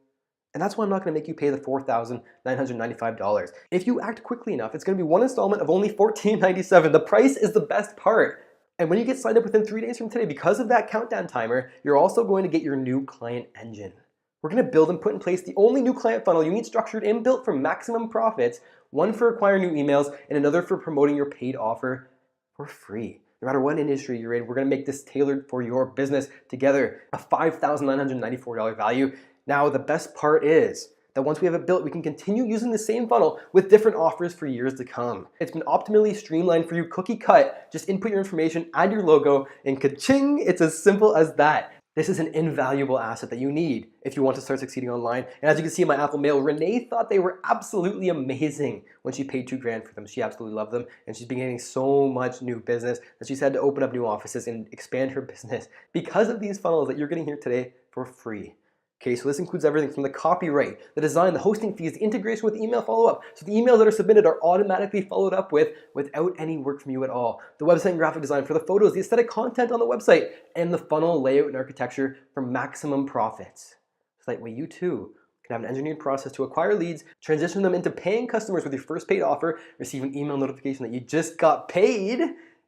And that's why I'm not going to make you pay the $4,995. If you act quickly enough, it's going to be one installment of only $14.97. The price is the best part. And when you get signed up within 3 days from today, because of that countdown timer, you're also going to get your new client engine. We're going to build and put in place the only new client funnel you need structured and built for maximum profits, one for acquiring new emails and another for promoting your paid offer for free. No matter what industry you're in, we're going to make this tailored for your business together, a $5,994 value. Now, the best part is that once we have it built, we can continue using the same funnel with different offers for years to come. It's been optimally streamlined for you, cookie cut. Just input your information, add your logo, and ka-ching, it's as simple as that. This is an invaluable asset that you need if you want to start succeeding online. And as you can see in my Apple Mail, Renee thought they were absolutely amazing when she paid $2,000 for them. She absolutely loved them, and she's been getting so much new business that she's had to open up new offices and expand her business because of these funnels that you're getting here today for free. Okay, so this includes everything from the copyright, the design, the hosting fees, the integration with email follow-up. So the emails that are submitted are automatically followed up with without any work from you at all. The website and graphic design for the photos, the aesthetic content on the website, and the funnel layout and architecture for maximum profits. So that way you too can have an engineered process to acquire leads, transition them into paying customers with your first paid offer, receive an email notification that you just got paid,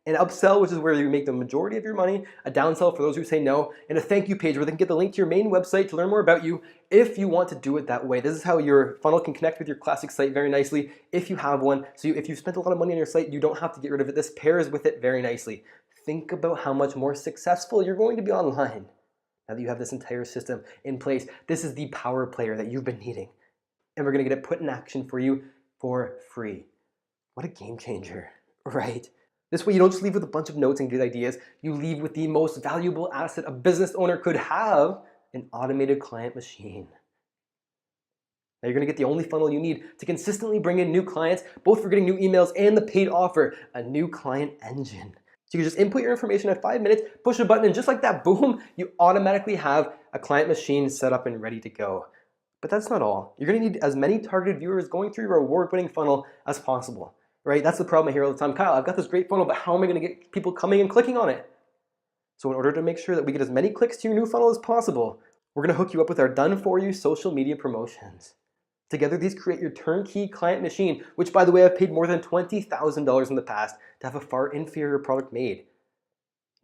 an upsell, which is where you make the majority of your money, a downsell for those who say no, and a thank you page where they can get the link to your main website to learn more about you if you want to do it that way. This is how your funnel can connect with your classic site very nicely if you have one. So if you've spent a lot of money on your site, you don't have to get rid of it. This pairs with it very nicely. Think about how much more successful you're going to be online now that you have this entire system in place. This is the power player that you've been needing. And we're going to get it put in action for you for free. What a game changer, right? This way you don't just leave with a bunch of notes and good ideas. You leave with the most valuable asset a business owner could have, an automated client machine. Now you're going to get the only funnel you need to consistently bring in new clients, both for getting new emails and the paid offer, a new client engine. So you can just input your information in 5 minutes, push a button, and just like that, boom, you automatically have a client machine set up and ready to go. But that's not all. You're going to need as many targeted viewers going through your award-winning funnel as possible. Right? That's the problem I hear all the time. Kyle, I've got this great funnel, but how am I going to get people coming and clicking on it? So in order to make sure that we get as many clicks to your new funnel as possible, we're going to hook you up with our done-for-you social media promotions. Together, these create your turnkey client machine, which, by the way, I've paid more than $20,000 in the past to have a far inferior product made.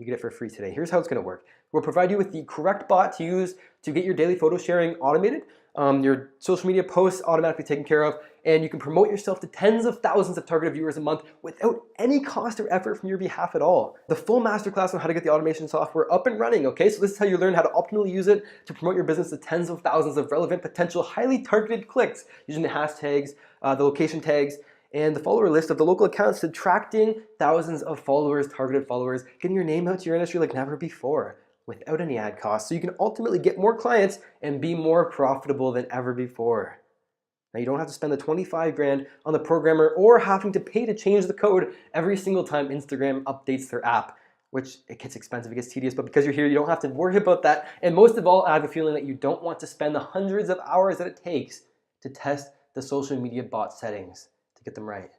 You get it for free today. Here's how it's going to work. We'll provide you with the correct bot to use to get your daily photo sharing automated, your social media posts automatically taken care of, and you can promote yourself to tens of thousands of targeted viewers a month without any cost or effort from your behalf at all. The full masterclass on how to get the automation software up and running, okay? So this is how you learn how to optimally use it to promote your business to tens of thousands of relevant, potential, highly targeted clicks using the hashtags, the location tags, and the follower list of the local accounts, attracting thousands of followers, targeted followers, getting your name out to your industry like never before without any ad costs, so you can ultimately get more clients and be more profitable than ever before. Now you don't have to spend the 25 grand on the programmer or having to pay to change the code every single time Instagram updates their app, which it gets expensive, it gets tedious, but because you're here, you don't have to worry about that. And most of all, I have a feeling that you don't want to spend the hundreds of hours that it takes to test the social media bot settings to get them right.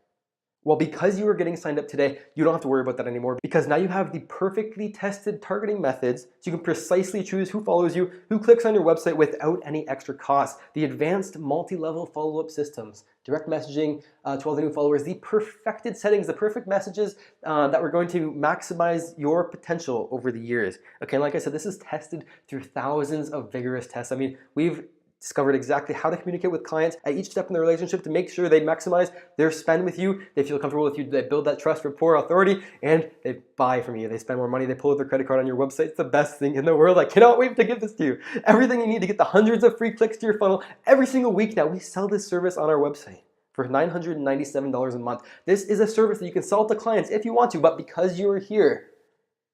Well, because you are getting signed up today, you don't have to worry about that anymore, because now you have the perfectly tested targeting methods so you can precisely choose who follows you, who clicks on your website without any extra cost. The advanced multi-level follow-up systems, direct messaging to all the new followers, the perfected settings, the perfect messages that we're going to maximize your potential over the years. Okay, and like I said, this is tested through thousands of vigorous tests. I mean, we've discovered exactly how to communicate with clients at each step in the relationship to make sure they maximize their spend with you, they feel comfortable with you, they build that trust, rapport, authority, and they buy from you. They spend more money, they pull out their credit card on your website. It's the best thing in the world. I cannot wait to give this to you. Everything you need to get the hundreds of free clicks to your funnel every single week now. We sell this service on our website for $997 a month. This is a service that you can sell to clients if you want to, but because you are here,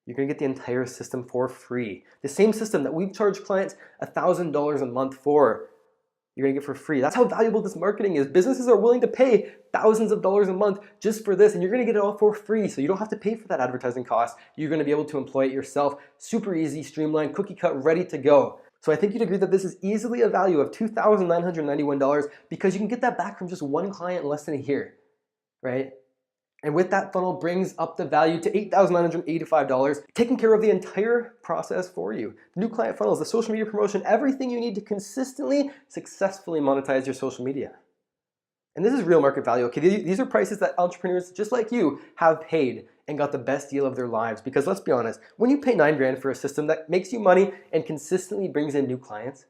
you're gonna get the entire system for free. The same system that we've charged clients $1,000 a month for, you're gonna get for free. That's how valuable this marketing is. Businesses are willing to pay thousands of dollars a month just for this, and you're gonna get it all for free, so you don't have to pay for that advertising cost. You're gonna be able to employ it yourself. Super easy, streamlined, cookie cut, ready to go. So I think you'd agree that this is easily a value of $2,991 because you can get that back from just one client in less than a year, right? And with that funnel brings up the value to $8,985, taking care of the entire process for you. The new client funnels, the social media promotion, everything you need to consistently, successfully monetize your social media. And this is real market value, okay? These are prices that entrepreneurs just like you have paid and got the best deal of their lives. Because let's be honest, when you pay $9 grand for a system that makes you money and consistently brings in new clients,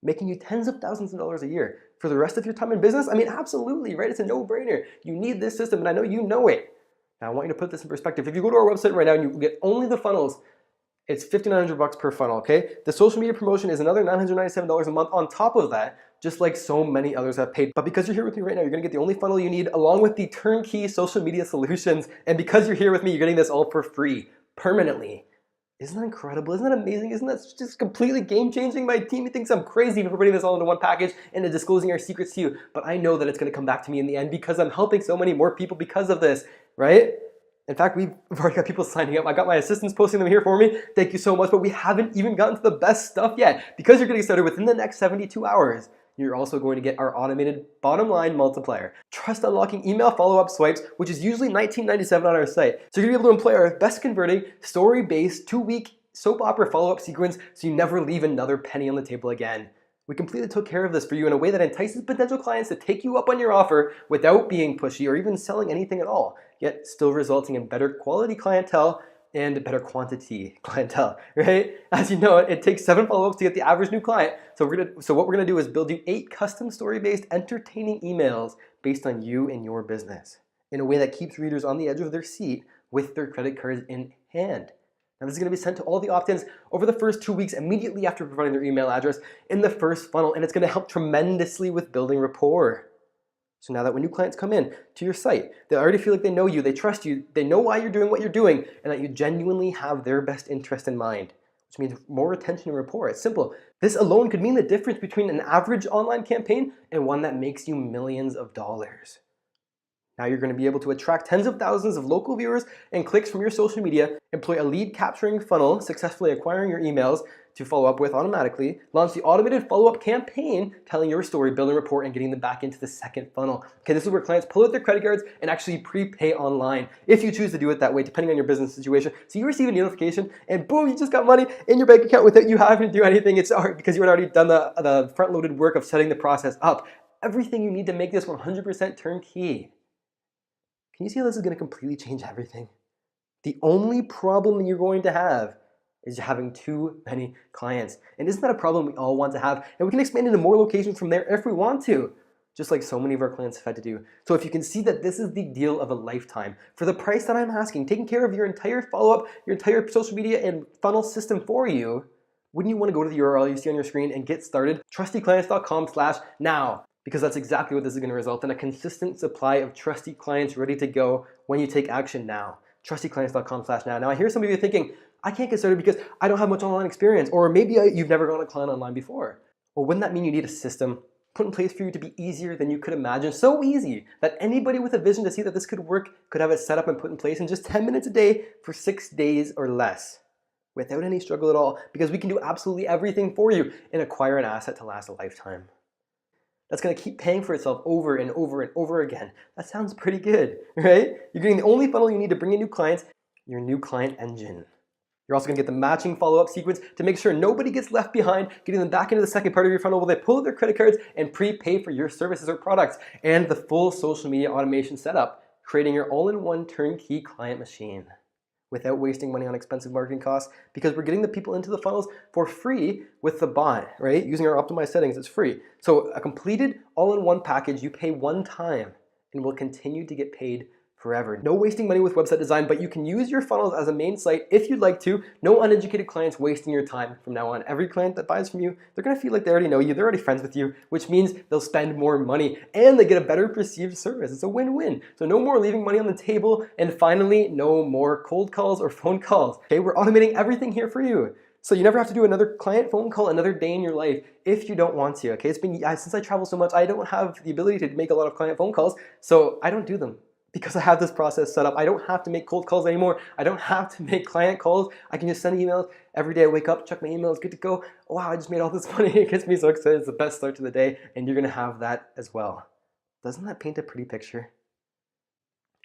making you tens of thousands of dollars a year for the rest of your time in business? I mean, absolutely, right? It's a no-brainer. You need this system, and I know you know it. Now, I want you to put this in perspective. If you go to our website right now and you get only the funnels, it's $5,900 per funnel, okay? The social media promotion is another $997 a month on top of that, just like so many others have paid. But because you're here with me right now, you're gonna get the only funnel you need along with the turnkey social media solutions. And because you're here with me, you're getting this all for free, permanently. Isn't that incredible? Isn't that amazing? Isn't that just completely game-changing? My team thinks I'm crazy for putting this all into one package and disclosing our secrets to you. But I know that it's going to come back to me in the end because I'm helping so many more people because of this, right? In fact, we've already got people signing up. I got my assistants posting them here for me. Thank you so much. But we haven't even gotten to the best stuff yet. Because you're getting started within the next 72 hours. You're also going to get our automated bottom line multiplier. Trust unlocking email follow-up swipes, which is usually $19.97 on our site. So you're gonna be able to employ our best converting, story-based, 2-week soap opera follow-up sequence so you never leave another penny on the table again. We completely took care of this for you in a way that entices potential clients to take you up on your offer without being pushy or even selling anything at all, yet still resulting in better quality clientele and better quantity clientele, right? As you know, it takes 7 follow-ups to get the average new client. So what we're gonna do is build you 8 custom story-based entertaining emails based on you and your business in a way that keeps readers on the edge of their seat with their credit cards in hand. Now this is gonna be sent to all the opt-ins over the first 2 weeks immediately after providing their email address in the first funnel, and it's gonna help tremendously with building rapport. So now that when new clients come in to your site, they already feel like they know you, they trust you, they know why you're doing what you're doing, and that you genuinely have their best interest in mind, which means more retention and rapport. It's simple. This alone could mean the difference between an average online campaign and one that makes you millions of dollars. Now you're going to be able to attract tens of thousands of local viewers and clicks from your social media, employ a lead capturing funnel, successfully acquiring your emails to follow up with automatically, launch the automated follow-up campaign, telling your story, building rapport, and getting them back into the second funnel. Okay, this is where clients pull out their credit cards and actually prepay online, if you choose to do it that way, depending on your business situation. So you receive a notification, and boom, you just got money in your bank account without you having to do anything. It's because you had already done the front-loaded work of setting the process up. Everything you need to make this 100% turnkey. Can you see how this is going to completely change everything? The only problem you're going to have is having too many clients. And isn't that a problem we all want to have? And we can expand into more locations from there if we want to, just like so many of our clients have had to do. So if you can see that this is the deal of a lifetime, for the price that I'm asking, taking care of your entire follow-up, your entire social media and funnel system for you, wouldn't you want to go to the URL you see on your screen and get started? trustyclients.com/now, because that's exactly what this is going to result in, a consistent supply of trusty clients ready to go when you take action now. trustyclients.com/now. Now I hear some of you thinking, I can't get started because I don't have much online experience, or maybe you've never gotten a client online before. Well, wouldn't that mean you need a system put in place for you to be easier than you could imagine? So easy that anybody with a vision to see that this could work could have it set up and put in place in just 10 minutes a day for 6 days or less, without any struggle at all, because we can do absolutely everything for you and acquire an asset to last a lifetime. That's going to keep paying for itself over and over and over again. That sounds pretty good, right? You're getting the only funnel you need to bring in new clients, your new client engine. You're also going to get the matching follow-up sequence to make sure nobody gets left behind, getting them back into the second part of your funnel while they pull out their credit cards and prepay for your services or products, and the full social media automation setup, creating your all-in-one turnkey client machine without wasting money on expensive marketing costs, because we're getting the people into the funnels for free with the bot, right? Using our optimized settings, it's free. So a completed all-in-one package you pay one time and will continue to get paid forever. No wasting money with website design, but you can use your funnels as a main site if you'd like to. No uneducated clients wasting your time from now on. Every client that buys from you, they're gonna feel like they already know you, they're already friends with you, which means they'll spend more money and they get a better perceived service. It's a win-win. So no more leaving money on the table, and finally, no more cold calls or phone calls. Okay, we're automating everything here for you. So you never have to do another client phone call another day in your life if you don't want to, okay? Since I travel so much, I don't have the ability to make a lot of client phone calls, so I don't do them. Because I have this process set up, I don't have to make cold calls anymore. I don't have to make client calls. I can just send emails every day. I wake up, check my emails, good to go. Wow, I just made all this money. It gets me so excited. It's the best start to the day, and you're gonna have that as well. Doesn't that paint a pretty picture?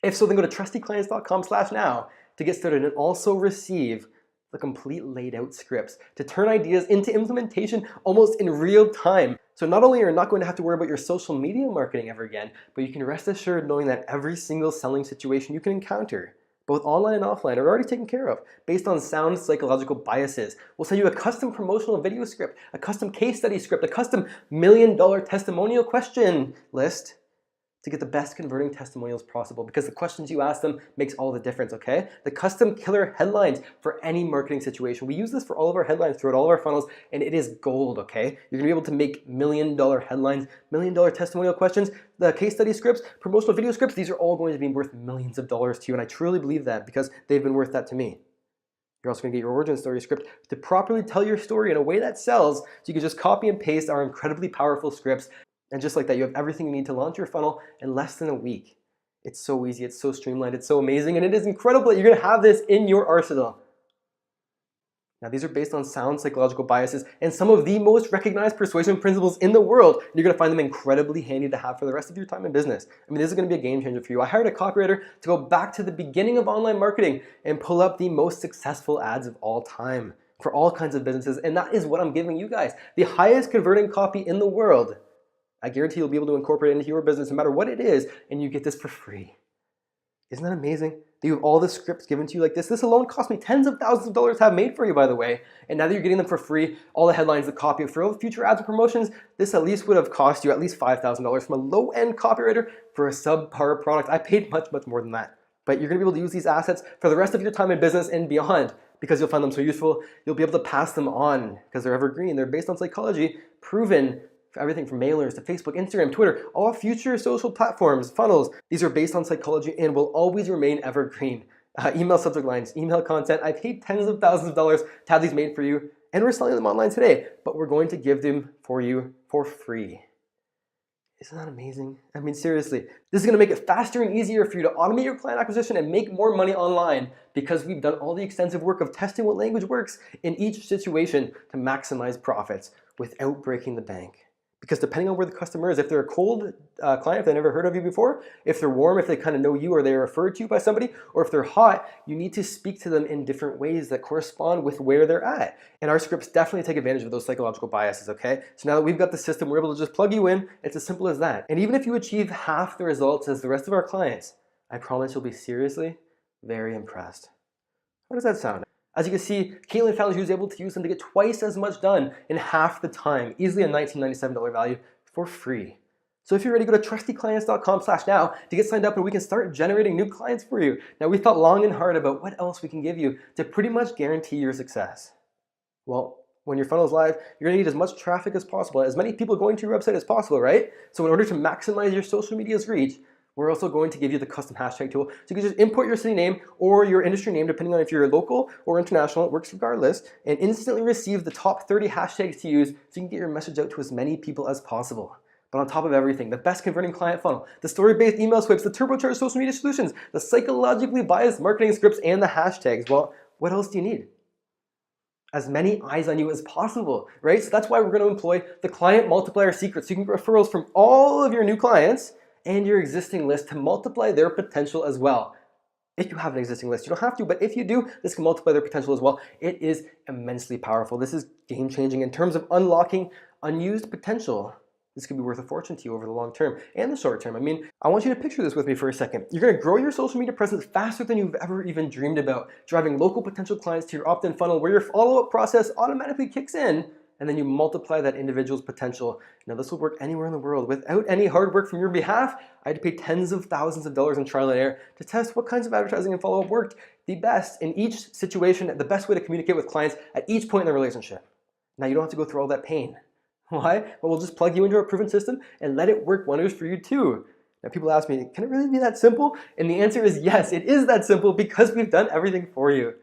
If so, then go to trustyclients.com/now to get started and also receive the complete laid out scripts to turn ideas into implementation almost in real time. So not only are you not going to have to worry about your social media marketing ever again, but you can rest assured knowing that every single selling situation you can encounter, both online and offline, are already taken care of based on sound psychological biases. We'll send you a custom promotional video script, a custom case study script, a custom $1 million testimonial question list to get the best converting testimonials possible, because the questions you ask them makes all the difference, okay? The custom killer headlines for any marketing situation. We use this for all of our headlines throughout all of our funnels, and it is gold, okay? You're gonna be able to make $1 million headlines, $1 million testimonial questions, the case study scripts, promotional video scripts. These are all going to be worth millions of dollars to you, and I truly believe that because they've been worth that to me. You're also gonna get your origin story script to properly tell your story in a way that sells, so you can just copy and paste our incredibly powerful scripts. And just like that, you have everything you need to launch your funnel in less than a week. It's so easy, it's so streamlined, it's so amazing, and it is incredible that you're gonna have this in your arsenal. Now, these are based on sound psychological biases and some of the most recognized persuasion principles in the world. And you're gonna find them incredibly handy to have for the rest of your time in business. I mean, this is gonna be a game changer for you. I hired a copywriter to go back to the beginning of online marketing and pull up the most successful ads of all time for all kinds of businesses, and that is what I'm giving you guys. The highest converting copy in the world. I guarantee you'll be able to incorporate it into your business no matter what it is, and you get this for free. Isn't that amazing? That you have all the scripts given to you like this. This alone cost me tens of thousands of dollars to have made for you, by the way. And now that you're getting them for free, all the headlines, the copy, for all the future ads and promotions, this at least would have cost you at least $5,000 from a low-end copywriter for a subpar product. I paid much, much more than that. But you're gonna be able to use these assets for the rest of your time in business and beyond, because you'll find them so useful. You'll be able to pass them on because they're evergreen. They're based on psychology, proven, for everything from mailers to Facebook, Instagram, Twitter, all future social platforms, funnels. These are based on psychology and will always remain evergreen. Email subject lines, email content. I paid tens of thousands of dollars to have these made for you, and we're selling them online today, but we're going to give them for you for free. Isn't that amazing? I mean, seriously, this is gonna make it faster and easier for you to automate your client acquisition and make more money online, because we've done all the extensive work of testing what language works in each situation to maximize profits without breaking the bank. Because depending on where the customer is, if they're a cold client, if they've never heard of you before, if they're warm, if they kind of know you or they're referred to you by somebody, or if they're hot, you need to speak to them in different ways that correspond with where they're at. And our scripts definitely take advantage of those psychological biases, okay? So now that we've got the system, we're able to just plug you in. It's as simple as that. And even if you achieve half the results as the rest of our clients, I promise you'll be seriously very impressed. How does that sound? As you can see, Caitlin found she was able to use them to get twice as much done in half the time, easily a $1997 value for free. So if you're ready, go to trustyclients.com/now to get signed up and we can start generating new clients for you. Now we thought long and hard about what else we can give you to pretty much guarantee your success. Well, when your funnel is live, you're gonna need as much traffic as possible, as many people going to your website as possible, right? So in order to maximize your social media's reach, we're also going to give you the custom hashtag tool. So you can just import your city name or your industry name, depending on if you're local or international, it works regardless, and instantly receive the top 30 hashtags to use so you can get your message out to as many people as possible. But on top of everything, the best converting client funnel, the story-based email scripts, the turbocharged social media solutions, the psychologically biased marketing scripts, and the hashtags. Well, what else do you need? As many eyes on you as possible, right? So that's why we're going to employ the client multiplier secret. So you can get referrals from all of your new clients and your existing list to multiply their potential as well. If you have an existing list, you don't have to, but if you do, this can multiply their potential as well. It is immensely powerful. This is game-changing in terms of unlocking unused potential. This could be worth a fortune to you over the long term and the short term. I mean, I want you to picture this with me for a second. You're going to grow your social media presence faster than you've ever even dreamed about, driving local potential clients to your opt-in funnel where your follow-up process automatically kicks in, and then you multiply that individual's potential. Now, this will work anywhere in the world. Without any hard work from your behalf, I had to pay tens of thousands of dollars in trial and error to test what kinds of advertising and follow-up worked the best in each situation, the best way to communicate with clients at each point in the relationship. Now, you don't have to go through all that pain. Why? Well, we'll just plug you into a proven system and let it work wonders for you too. Now, people ask me, can it really be that simple? And the answer is yes, it is that simple because we've done everything for you.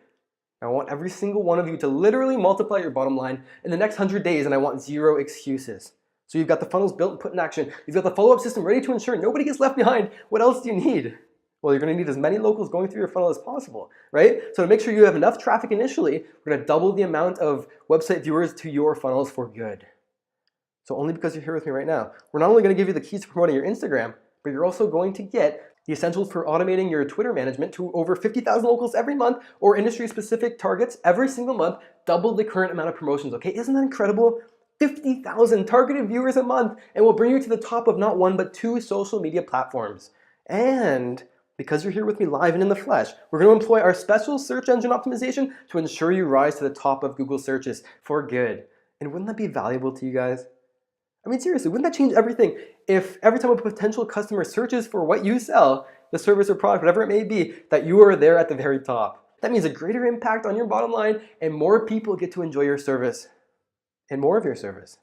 I want every single one of you to literally multiply your bottom line in the next 100 days, and I want zero excuses. So you've got the funnels built and put in action. You've got the follow-up system ready to ensure nobody gets left behind. What else do you need? Well, you're going to need as many locals going through your funnel as possible, right? So to make sure you have enough traffic initially, we're going to double the amount of website viewers to your funnels for good. So only because you're here with me right now, we're not only going to give you the keys to promoting your Instagram, but you're also going to get the essentials for automating your Twitter management to over 50,000 locals every month or industry-specific targets every single month, double the current amount of promotions, okay? Isn't that incredible? 50,000 targeted viewers a month, and we'll bring you to the top of not one, but 2 social media platforms. And because you're here with me live and in the flesh, we're going to employ our special search engine optimization to ensure you rise to the top of Google searches for good. And wouldn't that be valuable to you guys? I mean, seriously, wouldn't that change everything if every time a potential customer searches for what you sell, the service or product, whatever it may be, that you are there at the very top? That means a greater impact on your bottom line and more people get to enjoy your service and more of your service.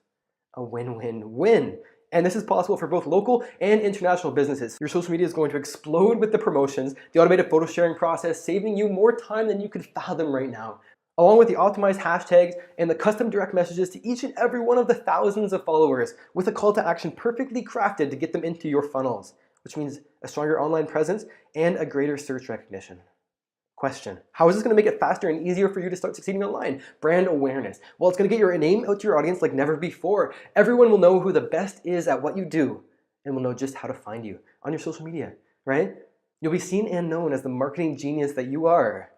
A win-win-win. And this is possible for both local and international businesses. Your social media is going to explode with the promotions, the automated photo sharing process, saving you more time than you could fathom right now, along with the optimized hashtags and the custom direct messages to each and every one of the thousands of followers with a call to action perfectly crafted to get them into your funnels, which means a stronger online presence and a greater search recognition. Question: how is this going to make it faster and easier for you to start succeeding online? Brand awareness. Well, it's going to get your name out to your audience like never before. Everyone will know who the best is at what you do and will know just how to find you on your social media, right? You'll be seen and known as the marketing genius that you are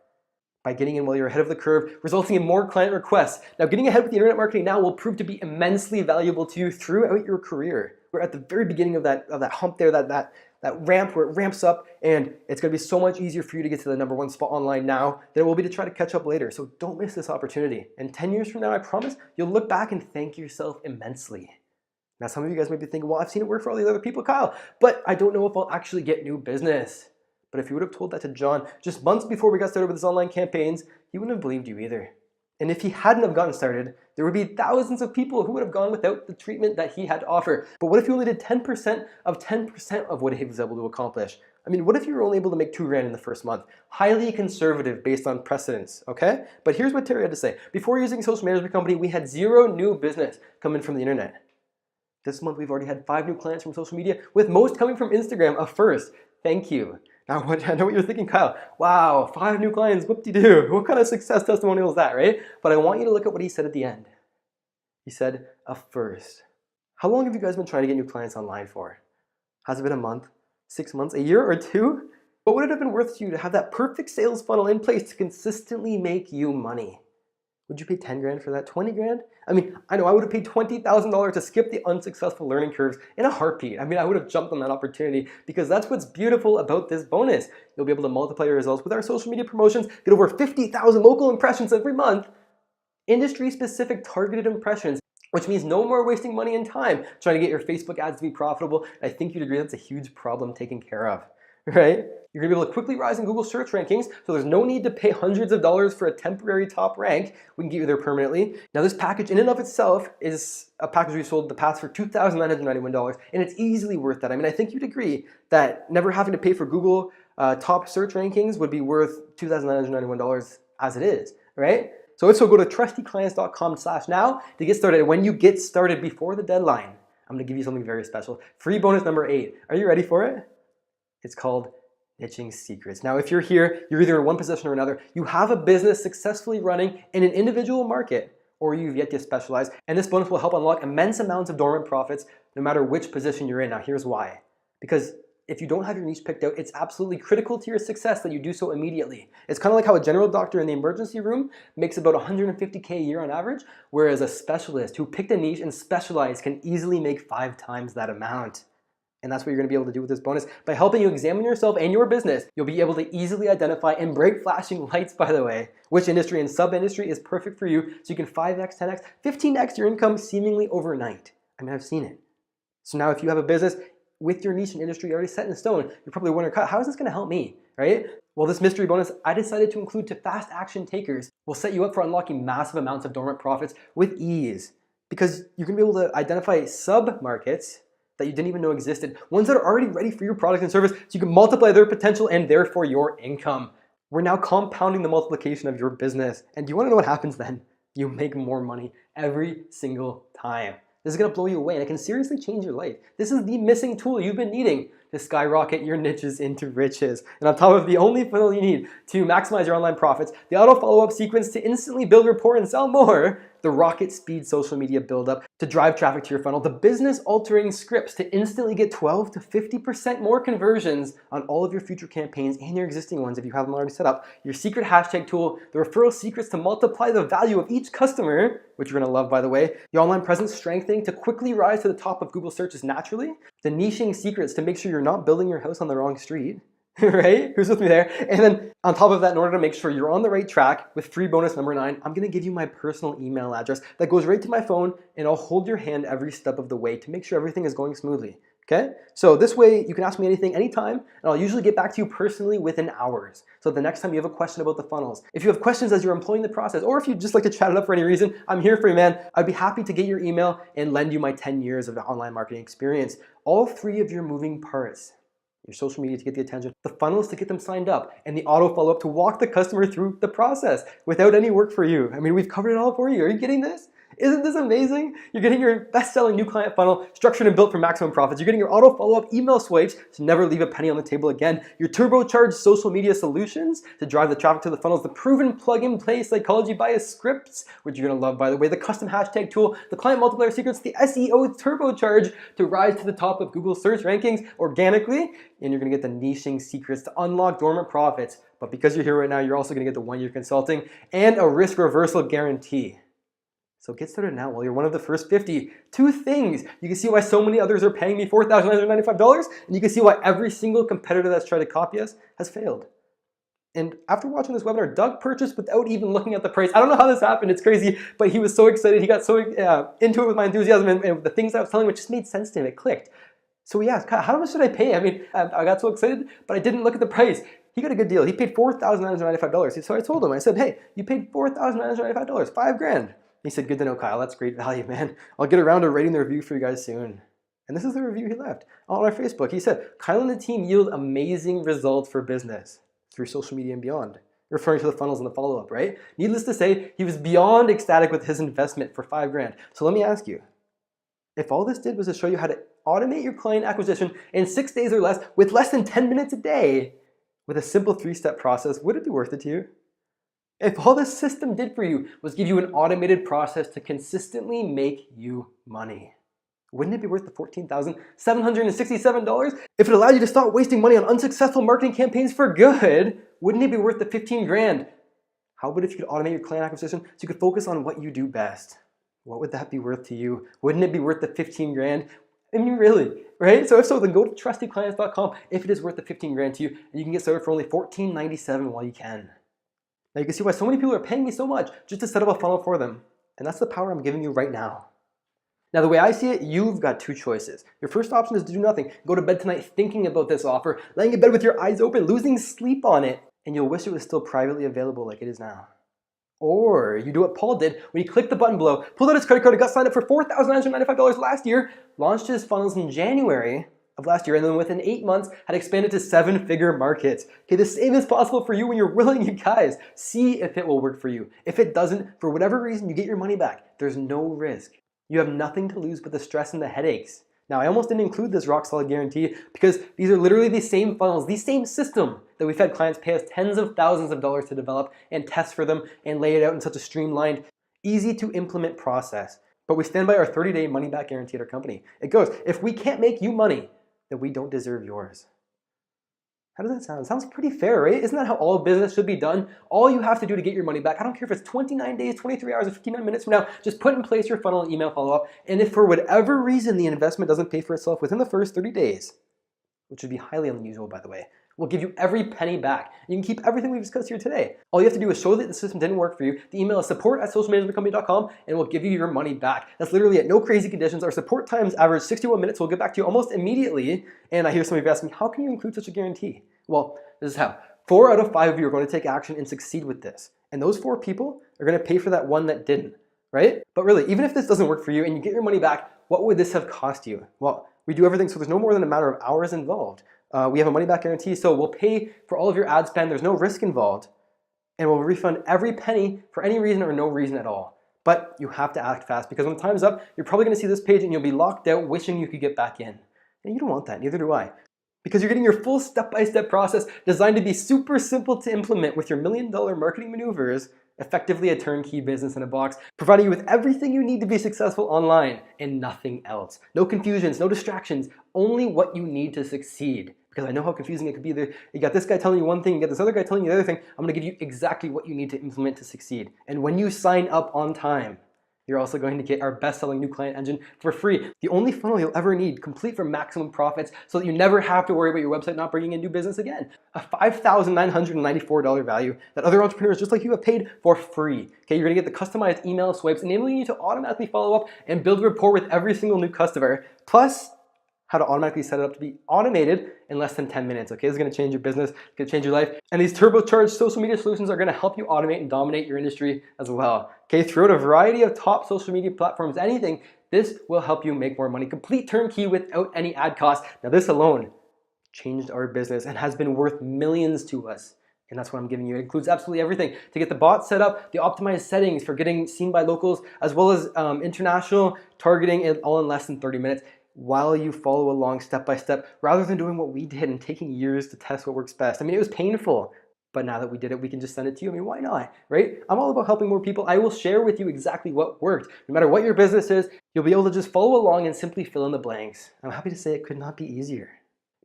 by getting in while you're ahead of the curve, resulting in more client requests. Now, getting ahead with the internet marketing now will prove to be immensely valuable to you throughout your career. We're at the very beginning of that hump there, that ramp where it ramps up, and it's going to be so much easier for you to get to the #1 spot online now than it will be to try to catch up later. So don't miss this opportunity. And 10 years from now, I promise, you'll look back and thank yourself immensely. Now, some of you guys might be thinking, well, I've seen it work for all these other people, Kyle, but I don't know if I'll actually get new business. But if you would have told that to John just months before we got started with his online campaigns, he wouldn't have believed you either. And if he hadn't have gotten started, there would be thousands of people who would have gone without the treatment that he had to offer. But what if you only did 10% of what he was able to accomplish? I mean, what if you were only able to make $2,000 in the first month? Highly conservative based on precedence, okay? But here's what Terry had to say. Before using a social management company, we had 0 new business coming from the internet. This month, we've already had 5 new clients from social media, with most coming from Instagram, a first. Thank you. Now, I know what you're thinking, Kyle. Wow, 5 new clients, whoop-de-doo. What kind of success testimonial is that, right? But I want you to look at what he said at the end. He said, a first. How long have you guys been trying to get new clients online for? Has it been a month, 6 months, a year, or 2? What would it have been worth to you to have that perfect sales funnel in place to consistently make you money? Would you pay 10 grand for that? 20 grand? I mean, I know I would have paid $20,000 to skip the unsuccessful learning curves in a heartbeat. I mean, I would have jumped on that opportunity because that's what's beautiful about this bonus. You'll be able to multiply your results with our social media promotions, get over 50,000 local impressions every month, industry-specific targeted impressions, which means no more wasting money and time trying to get your Facebook ads to be profitable. I think you'd agree that's a huge problem taken care of, right? You're gonna be able to quickly rise in Google search rankings, so there's no need to pay hundreds of dollars for a temporary top rank. We can get you there permanently. Now this package in and of itself is a package we sold in the past for $2,991, and it's easily worth that. I mean, I think you'd agree that never having to pay for Google top search rankings would be worth $2,991 as it is, right? So if so, go to trustyclients.com/now to get started. When you get started before the deadline, I'm gonna give you something very special. Free bonus number 8. Are you ready for it? It's called Niching Secrets. Now, if you're here, you're either in one position or another. You have a business successfully running in an individual market, or you've yet to specialize, and this bonus will help unlock immense amounts of dormant profits no matter which position you're in. Now, here's why. Because if you don't have your niche picked out, it's absolutely critical to your success that you do so immediately. It's kind of like how a general doctor in the emergency room makes about $150K a year on average, whereas a specialist who picked a niche and specialized can easily make 5 times that amount. And that's what you're gonna be able to do with this bonus. By helping you examine yourself and your business, you'll be able to easily identify and break flashing lights, by the way, which industry and sub-industry is perfect for you, so you can 5x, 10x, 15x your income seemingly overnight. I mean, I've seen it. So now if you have a business with your niche and industry already set in stone, you're probably wondering, how is this gonna help me, right? Well, this mystery bonus I decided to include to fast action takers will set you up for unlocking massive amounts of dormant profits with ease, because you're gonna be able to identify sub-markets that you didn't even know existed, ones that are already ready for your product and service, so you can multiply their potential and therefore your income. We're now compounding the multiplication of your business. And do you wanna know what happens then? You make more money every single time. This is gonna blow you away, and it can seriously change your life. This is the missing tool you've been needing to skyrocket your niches into riches. And on top of the only funnel you need to maximize your online profits, the auto follow-up sequence to instantly build rapport and sell more, the rocket speed social media buildup to drive traffic to your funnel, the business altering scripts to instantly get 12 to 50% more conversions on all of your future campaigns and your existing ones if you have them already set up, your secret hashtag tool, the referral secrets to multiply the value of each customer, which you're gonna love, by the way, the online presence strengthening to quickly rise to the top of Google searches naturally, the niching secrets to make sure you're not building your house on the wrong street, right? Who's with me there? And then on top of that, in order to make sure you're on the right track with free bonus number 9, I'm gonna give you my personal email address that goes right to my phone, and I'll hold your hand every step of the way to make sure everything is going smoothly, okay? So this way you can ask me anything anytime, and I'll usually get back to you personally within hours. So the next time you have a question about the funnels, if you have questions as you're employing the process, or if you'd just like to chat it up for any reason, I'm here for you, man. I'd be happy to get your email and lend you my 10 years of online marketing experience. All 3 of your moving parts, your social media to get the attention, the funnels to get them signed up, and the auto follow-up to walk the customer through the process without any work for you. I mean, we've covered it all for you. Are you getting this? Isn't this amazing? You're getting your best-selling new client funnel structured and built for maximum profits. You're getting your auto follow-up email swipes to never leave a penny on the table again. Your turbocharged social media solutions to drive the traffic to the funnels. The proven plug-and-play psychology bias scripts, which you're gonna love, by the way. The custom hashtag tool, the client multiplier secrets, the SEO turbocharge to rise to the top of Google search rankings organically. And you're gonna get the niching secrets to unlock dormant profits. But because you're here right now, you're also gonna get the 1-year consulting and a risk reversal guarantee. So get started now while you're one of the first 50. 2 things. You can see why so many others are paying me $4,995, and you can see why every single competitor that's tried to copy us has failed. And after watching this webinar, Doug purchased without even looking at the price. I don't know how this happened, it's crazy, but he was so excited. He got so into it with my enthusiasm, and the things I was telling him, it just made sense to him, it clicked. So he asked, how much should I pay? I mean, I got so excited, but I didn't look at the price. He got a good deal. He paid $4,995. So I told him, I said, hey, you paid $4,995, $5,000. He said, good to know, Kyle. That's great value, man. I'll get around to writing the review for you guys soon. And this is the review he left on our Facebook. He said, Kyle and the team yield amazing results for business through social media and beyond. Referring to the funnels and the follow-up, right? Needless to say, he was beyond ecstatic with his investment for $5,000. So let me ask you, if all this did was to show you how to automate your client acquisition in 6 days or less with less than 10 minutes a day with a simple 3-step process, would it be worth it to you? If all this system did for you was give you an automated process to consistently make you money, wouldn't it be worth the $14,767? If it allowed you to stop wasting money on unsuccessful marketing campaigns for good, wouldn't it be worth the $15,000 How about if you could automate your client acquisition so you could focus on what you do best? What would that be worth to you? Wouldn't it be worth the 15 grand? I mean, really, right? So if so, then go to trustyclients.com if it is worth the 15 grand to you, and you can get started for only $14.97 while you can. Now you can see why so many people are paying me so much just to set up a funnel for them. And that's the power I'm giving you right now. Now, the way I see it, you've got two choices. Your first option is to do nothing. Go to bed tonight thinking about this offer, laying in bed with your eyes open, losing sleep on it, and you'll wish it was still privately available like it is now. Or you do what Paul did when he clicked the button below, pulled out his credit card and got signed up for $4,995 last year, launched his funnels in January of last year, and then within 8 months had expanded to 7-figure markets. Okay, the same is possible for you when you're willing, you guys. See if it will work for you. If it doesn't, for whatever reason, you get your money back. There's no risk. You have nothing to lose but the stress and the headaches. Now, I almost didn't include this rock solid guarantee because these are literally the same funnels, the same system that we've had clients pay us tens of thousands of dollars to develop and test for them and lay it out in such a streamlined, easy to implement process. But we stand by our 30-day money back guarantee at our company. It goes, if we can't make you money, then we don't deserve yours. How does that sound? It sounds pretty fair, right? Isn't that how all business should be done? All you have to do to get your money back, I don't care if it's 29 days, 23 hours, or 59 minutes from now, just put in place your funnel and email follow-up. And if for whatever reason the investment doesn't pay for itself within the first 30 days, which would be highly unusual, by the way, we'll give you every penny back. You can keep everything we've discussed here today. All you have to do is show that the system didn't work for you. The email is support@socialmanagementcompany.com and we'll give you your money back. That's literally at no crazy conditions. Our support times average 61 minutes. We'll get back to you almost immediately. And I hear some of you asking me, how can you include such a guarantee? Well, this is how. 4 out of 5 of you are going to take action and succeed with this. And those 4 people are going to pay for that one that didn't, right? But really, even if this doesn't work for you and you get your money back, what would this have cost you? Well, we do everything so there's no more than a matter of hours involved. We have a money back guarantee, so we'll pay for all of your ad spend. There's no risk involved. And we'll refund every penny for any reason or no reason at all. But you have to act fast because when time's up, you're probably going to see this page and you'll be locked out wishing you could get back in. And you don't want that, neither do I. Because you're getting your full step-by-step process designed to be super simple to implement with your $1 million marketing maneuvers, effectively a turnkey business in a box, providing you with everything you need to be successful online and nothing else. No confusions, no distractions, only what you need to succeed. Because I know how confusing it could be. You got this guy telling you one thing, you got this other guy telling you the other thing. I'm going to give you exactly what you need to implement to succeed. And when you sign up on time, you're also going to get our best-selling new client engine for free. The only funnel you'll ever need, complete for maximum profits, so that you never have to worry about your website not bringing in new business again. A $5,994 value that other entrepreneurs just like you have paid for free. Okay, you're gonna get the customized email swipes, enabling you to automatically follow up and build rapport with every single new customer. Plus, how to automatically set it up to be automated in less than 10 minutes, okay? This is gonna change your business, it's gonna change your life. And these turbocharged social media solutions are gonna help you automate and dominate your industry as well. Okay, throughout a variety of top social media platforms, anything, this will help you make more money. Complete turnkey without any ad costs. Now this alone changed our business and has been worth millions to us. And that's what I'm giving you. It includes absolutely everything. To get the bot set up, the optimized settings for getting seen by locals, as well as international targeting, all in less than 30 minutes. While you follow along step by step, rather than doing what we did and taking years to test what works best. I mean, it was painful, but now that we did it, we can just send it to you. I mean, why not, right? I'm all about helping more people. I will share with you exactly what worked. No matter what your business is, you'll be able to just follow along and simply fill in the blanks. I'm happy to say it could not be easier.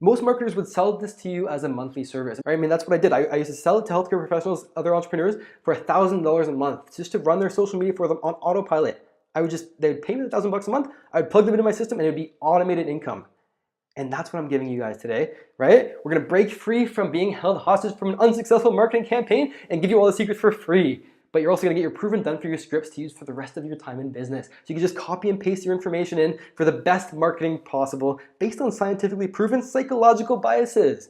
Most marketers would sell this to you as a monthly service. Right? I mean, that's what I did. I used to sell it to healthcare professionals, other entrepreneurs, for $1,000 a month, just to run their social media for them on autopilot. They would pay me $1,000 a month, I would plug them into my system and it would be automated income. And that's what I'm giving you guys today, right? We're gonna break free from being held hostage from an unsuccessful marketing campaign and give you all the secrets for free. But you're also gonna get your proven done for your scripts to use for the rest of your time in business. So you can just copy and paste your information in for the best marketing possible based on scientifically proven psychological biases.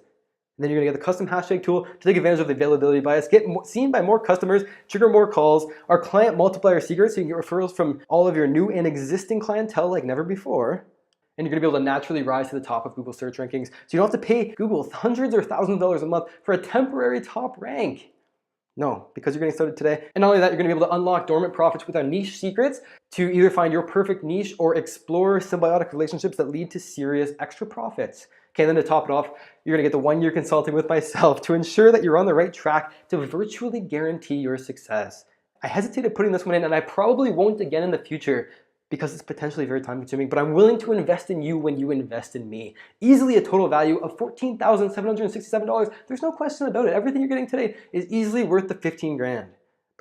And then you're gonna get the custom hashtag tool to take advantage of the availability bias, get seen by more customers, trigger more calls, our client multiplier secret, so you can get referrals from all of your new and existing clientele like never before. And you're gonna be able to naturally rise to the top of Google search rankings. So you don't have to pay Google hundreds or thousands of dollars a month for a temporary top rank. No, because you're getting started today. And not only that, you're gonna be able to unlock dormant profits with our niche secrets to either find your perfect niche or explore symbiotic relationships that lead to serious extra profits. Okay, then to top it off, you're gonna get the 1-year consulting with myself to ensure that you're on the right track to virtually guarantee your success. I hesitated putting this one in and I probably won't again in the future because it's potentially very time consuming, but I'm willing to invest in you when you invest in me. Easily a total value of $14,767. There's no question about it. Everything you're getting today is easily worth the 15 grand.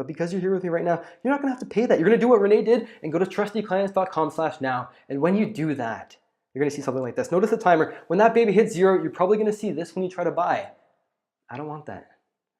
But because you're here with me right now, you're not gonna have to pay that. You're gonna do what Renee did and go to trustyclients.com/now. And when you do that, you're gonna see something like this. Notice the timer. When that baby hits 0, you're probably gonna see this when you try to buy. I don't want that.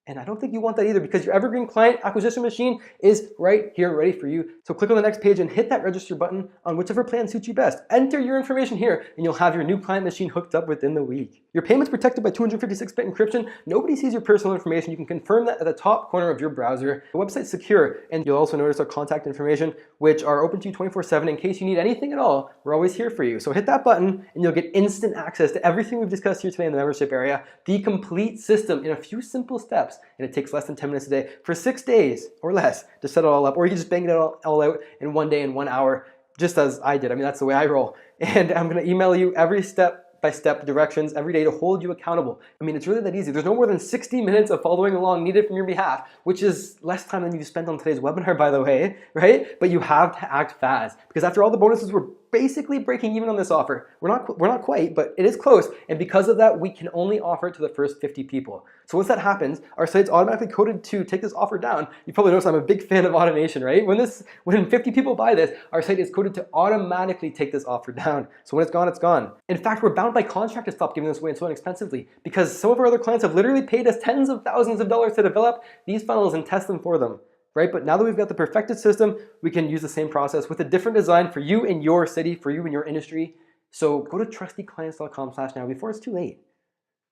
And I don't think you want that either, because your evergreen client acquisition machine is right here ready for you. So click on the next page and hit that register button on whichever plan suits you best. Enter your information here and you'll have your new client machine hooked up within the week. Your payment's protected by 256-bit encryption. Nobody sees your personal information. You can confirm that at the top corner of your browser. The website's secure, and you'll also notice our contact information, which are open to you 24/7 in case you need anything at all. We're always here for you. So hit that button and you'll get instant access to everything we've discussed here today in the membership area, the complete system in a few simple steps, and it takes less than 10 minutes a day for 6 days or less to set it all up, or you can just bang it all out in 1 day and 1 hour, just as I did. I mean, that's the way I roll. And I'm gonna email you every step-by-step directions every day to hold you accountable. I mean, it's really that easy. There's no more than 60 minutes of following along needed from your behalf, which is less time than you spent on today's webinar, by the way, right? But you have to act fast, because after all the bonuses, we're basically breaking even on this offer. We're not quite, but it is close. And because of that, we can only offer it to the first 50 people. So once that happens, our site's automatically coded to take this offer down. You probably noticed I'm a big fan of automation, right? When 50 people buy this, our site is coded to automatically take this offer down. So when it's gone, it's gone. In fact, we're bound by contract to stop giving this away so inexpensively, because some of our other clients have literally paid us tens of thousands of dollars to develop these funnels and test them for them. Right? But now that we've got the perfected system, we can use the same process with a different design for you in your city, for you in your industry. So go to trustyclients.com/now before it's too late.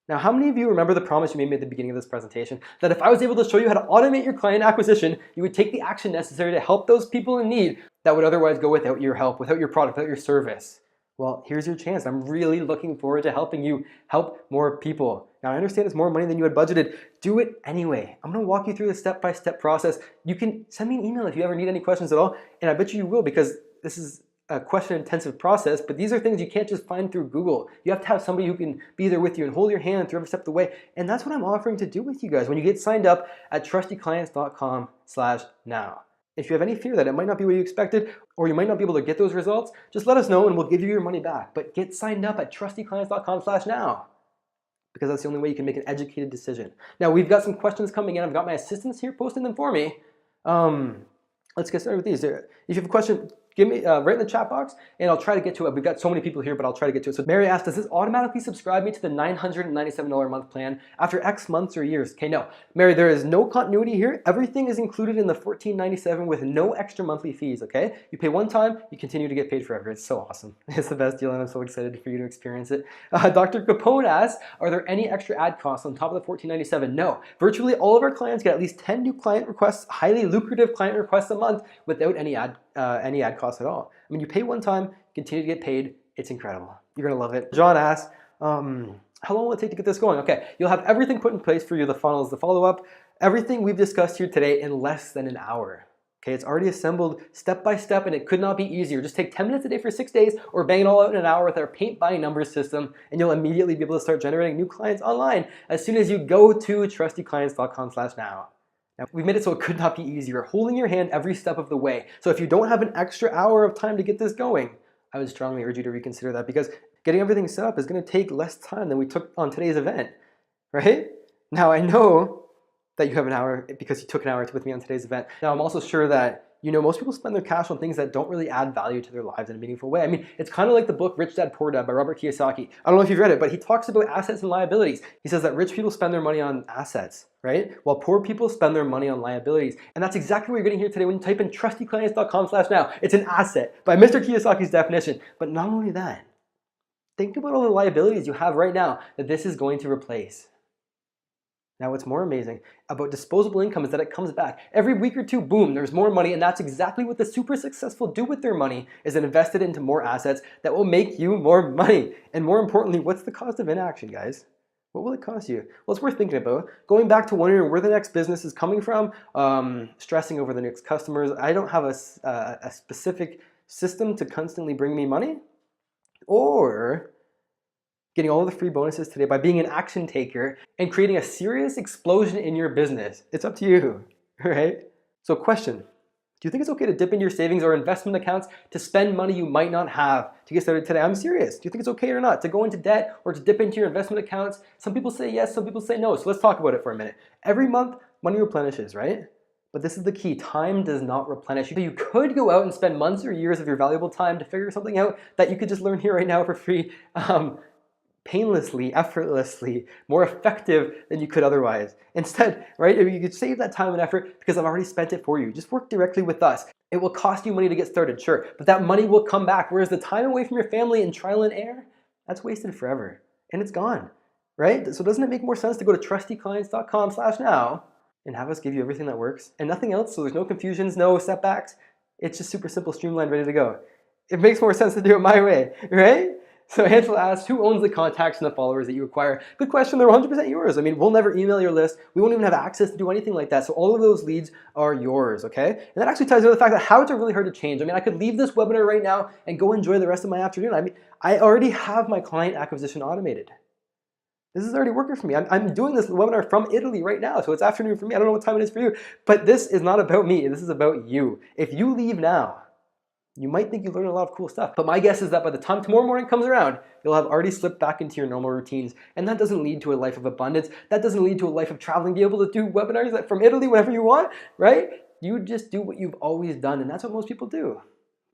Now, how many of you remember the promise you made me at the beginning of this presentation, that if I was able to show you how to automate your client acquisition, you would take the action necessary to help those people in need that would otherwise go without your help, without your product, without your service? Well, here's your chance. I'm really looking forward to helping you help more people. Now, I understand it's more money than you had budgeted. Do it anyway. I'm gonna walk you through the step-by-step process. You can send me an email if you ever need any questions at all, and I bet you will, because this is a question-intensive process, but these are things you can't just find through Google. You have to have somebody who can be there with you and hold your hand through every step of the way, and that's what I'm offering to do with you guys when you get signed up at trustyclients.com/now. If you have any fear that it might not be what you expected, or you might not be able to get those results, just let us know and we'll give you your money back. But get signed up at trustyclients.com/now, because that's the only way you can make an educated decision. Now, we've got some questions coming in. I've got my assistants here posting them for me. Let's get started with these. If you have a question, give me right in the chat box, and I'll try to get to it. We've got so many people here, but I'll try to get to it. So Mary asked, does this automatically subscribe me to the $997 a month plan after X months or years? Okay, no. Mary, there is no continuity here. Everything is included in the $14.97 with no extra monthly fees, okay? You pay one time, you continue to get paid forever. It's so awesome. It's the best deal, and I'm so excited for you to experience it. Dr. Capone asks, are there any extra ad costs on top of the $14.97? No. Virtually all of our clients get at least 10 new client requests, highly lucrative client requests a month without any ad costs at all. I mean, you pay one time, continue to get paid. It's incredible. You're gonna love it. John asks, how long will it take to get this going? Okay, you'll have everything put in place for you, the funnels, the follow-up, everything we've discussed here today in less than an hour. Okay, it's already assembled step by step, and it could not be easier. Just take 10 minutes a day for 6 days, or bang it all out in an hour with our paint by numbers system, and you'll immediately be able to start generating new clients online as soon as you go to trustyclients.com/now. Now, we've made it so it could not be easier, holding your hand every step of the way. So if you don't have an extra hour of time to get this going, I would strongly urge you to reconsider that, because getting everything set up is gonna take less time than we took on today's event, right? Now, I know that you have an hour because you took an hour with me on today's event. Now, I'm also sure that most people spend their cash on things that don't really add value to their lives in a meaningful way. I mean, it's kind of like the book Rich Dad Poor Dad by Robert Kiyosaki. I don't know if you've read it, but he talks about assets and liabilities. He says that rich people spend their money on assets, right? While poor people spend their money on liabilities. And that's exactly what you're getting here today when you type in trustyclients.com/now. It's an asset by Mr. Kiyosaki's definition. But not only that, think about all the liabilities you have right now that this is going to replace. Now, what's more amazing about disposable income is that it comes back. Every week or two, boom, there's more money, and that's exactly what the super successful do with their money, is invest it into more assets that will make you more money. And more importantly, what's the cost of inaction, guys? What will it cost you? Well, it's worth thinking about. Going back to wondering where the next business is coming from, stressing over the next customers. I don't have a specific system to constantly bring me money, or getting all of the free bonuses today by being an action taker and creating a serious explosion in your business. It's up to you, right? So question, do you think it's okay to dip into your savings or investment accounts to spend money you might not have to get started today? I'm serious. Do you think it's okay or not to go into debt or to dip into your investment accounts? Some people say yes, some people say no. So let's talk about it for a minute. Every month, money replenishes, right? But this is the key. Time does not replenish. You could go out and spend months or years of your valuable time to figure something out that you could just learn here right now for free, painlessly, effortlessly, more effective than you could otherwise. Instead, right, if you could save that time and effort because I've already spent it for you. Just work directly with us. It will cost you money to get started, sure, but that money will come back. Whereas the time away from your family and trial and error, that's wasted forever. And it's gone, right? So doesn't it make more sense to go to trustyclients.com/now and have us give you everything that works and nothing else, so there's no confusions, no setbacks. It's just super simple, streamlined, ready to go. It makes more sense to do it my way, right? So Angela asks, who owns the contacts and the followers that you acquire? Good question, they're 100% yours. I mean, we'll never email your list. We won't even have access to do anything like that. So all of those leads are yours, okay? And that actually ties into the fact that habits are really hard to change. I mean, I could leave this webinar right now and go enjoy the rest of my afternoon. I mean, I already have my client acquisition automated. This is already working for me. I'm doing this webinar from Italy right now, so it's afternoon for me. I don't know what time it is for you, but this is not about me. This is about you. If you leave now, you might think you learned a lot of cool stuff, but my guess is that by the time tomorrow morning comes around, you'll have already slipped back into your normal routines, and that doesn't lead to a life of abundance. That doesn't lead to a life of traveling, be able to do webinars from Italy whenever you want, right? You just do what you've always done, and that's what most people do.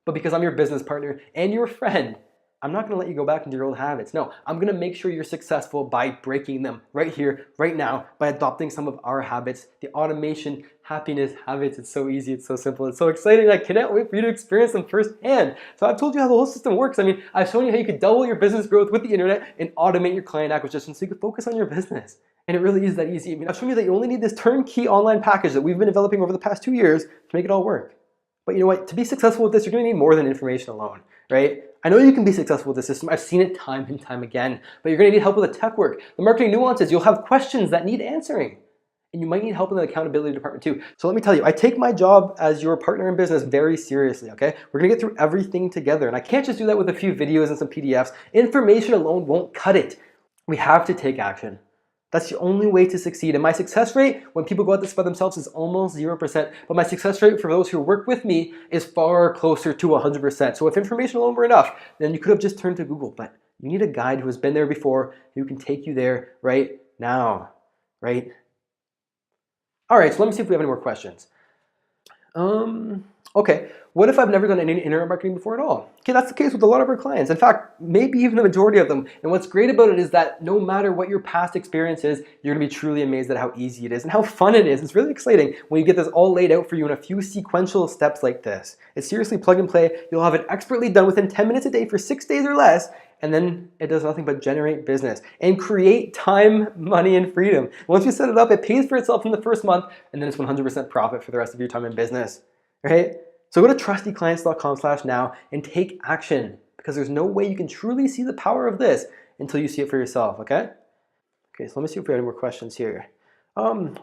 But because I'm your business partner and your friend, I'm not gonna let you go back into your old habits. No, I'm gonna make sure you're successful by breaking them right here, right now, by adopting some of our habits, the automation, happiness habits. It's so easy, it's so simple, it's so exciting. I cannot wait for you to experience them firsthand. So I've told you how the whole system works. I mean, I've shown you how you could double your business growth with the internet and automate your client acquisition so you can focus on your business. And it really is that easy. I mean, I've shown you that you only need this turnkey online package that we've been developing over the past 2 years to make it all work. But you know what? To be successful with this, you're gonna need more than information alone, right? I know you can be successful with this system. I've seen it time and time again, but you're gonna need help with the tech work, the marketing nuances. You'll have questions that need answering, and you might need help in the accountability department too. So let me tell you, I take my job as your partner in business very seriously, okay? We're gonna get through everything together, and I can't just do that with a few videos and some PDFs. Information alone won't cut it. We have to take action. That's the only way to succeed. And my success rate when people go at this by themselves is almost 0%. But my success rate for those who work with me is far closer to 100%. So if information alone were enough, then you could have just turned to Google. But you need a guide who has been there before, who can take you there right now, right? All right, so let me see if we have any more questions. Okay, what if I've never done any internet marketing before at all? Okay, that's the case with a lot of our clients. In fact, maybe even the majority of them. And what's great about it is that no matter what your past experience is, you're gonna be truly amazed at how easy it is and how fun it is. It's really exciting when you get this all laid out for you in a few sequential steps like this. It's seriously plug and play. You'll have it expertly done within 10 minutes a day for 6 days or less, and then it does nothing but generate business and create time, money, and freedom. Once you set it up, it pays for itself in the first month, and then it's 100% profit for the rest of your time in business, right? So go to trustyclients.com/now and take action, because there's no way you can truly see the power of this until you see it for yourself, okay? Okay, so let me see if we have any more questions here.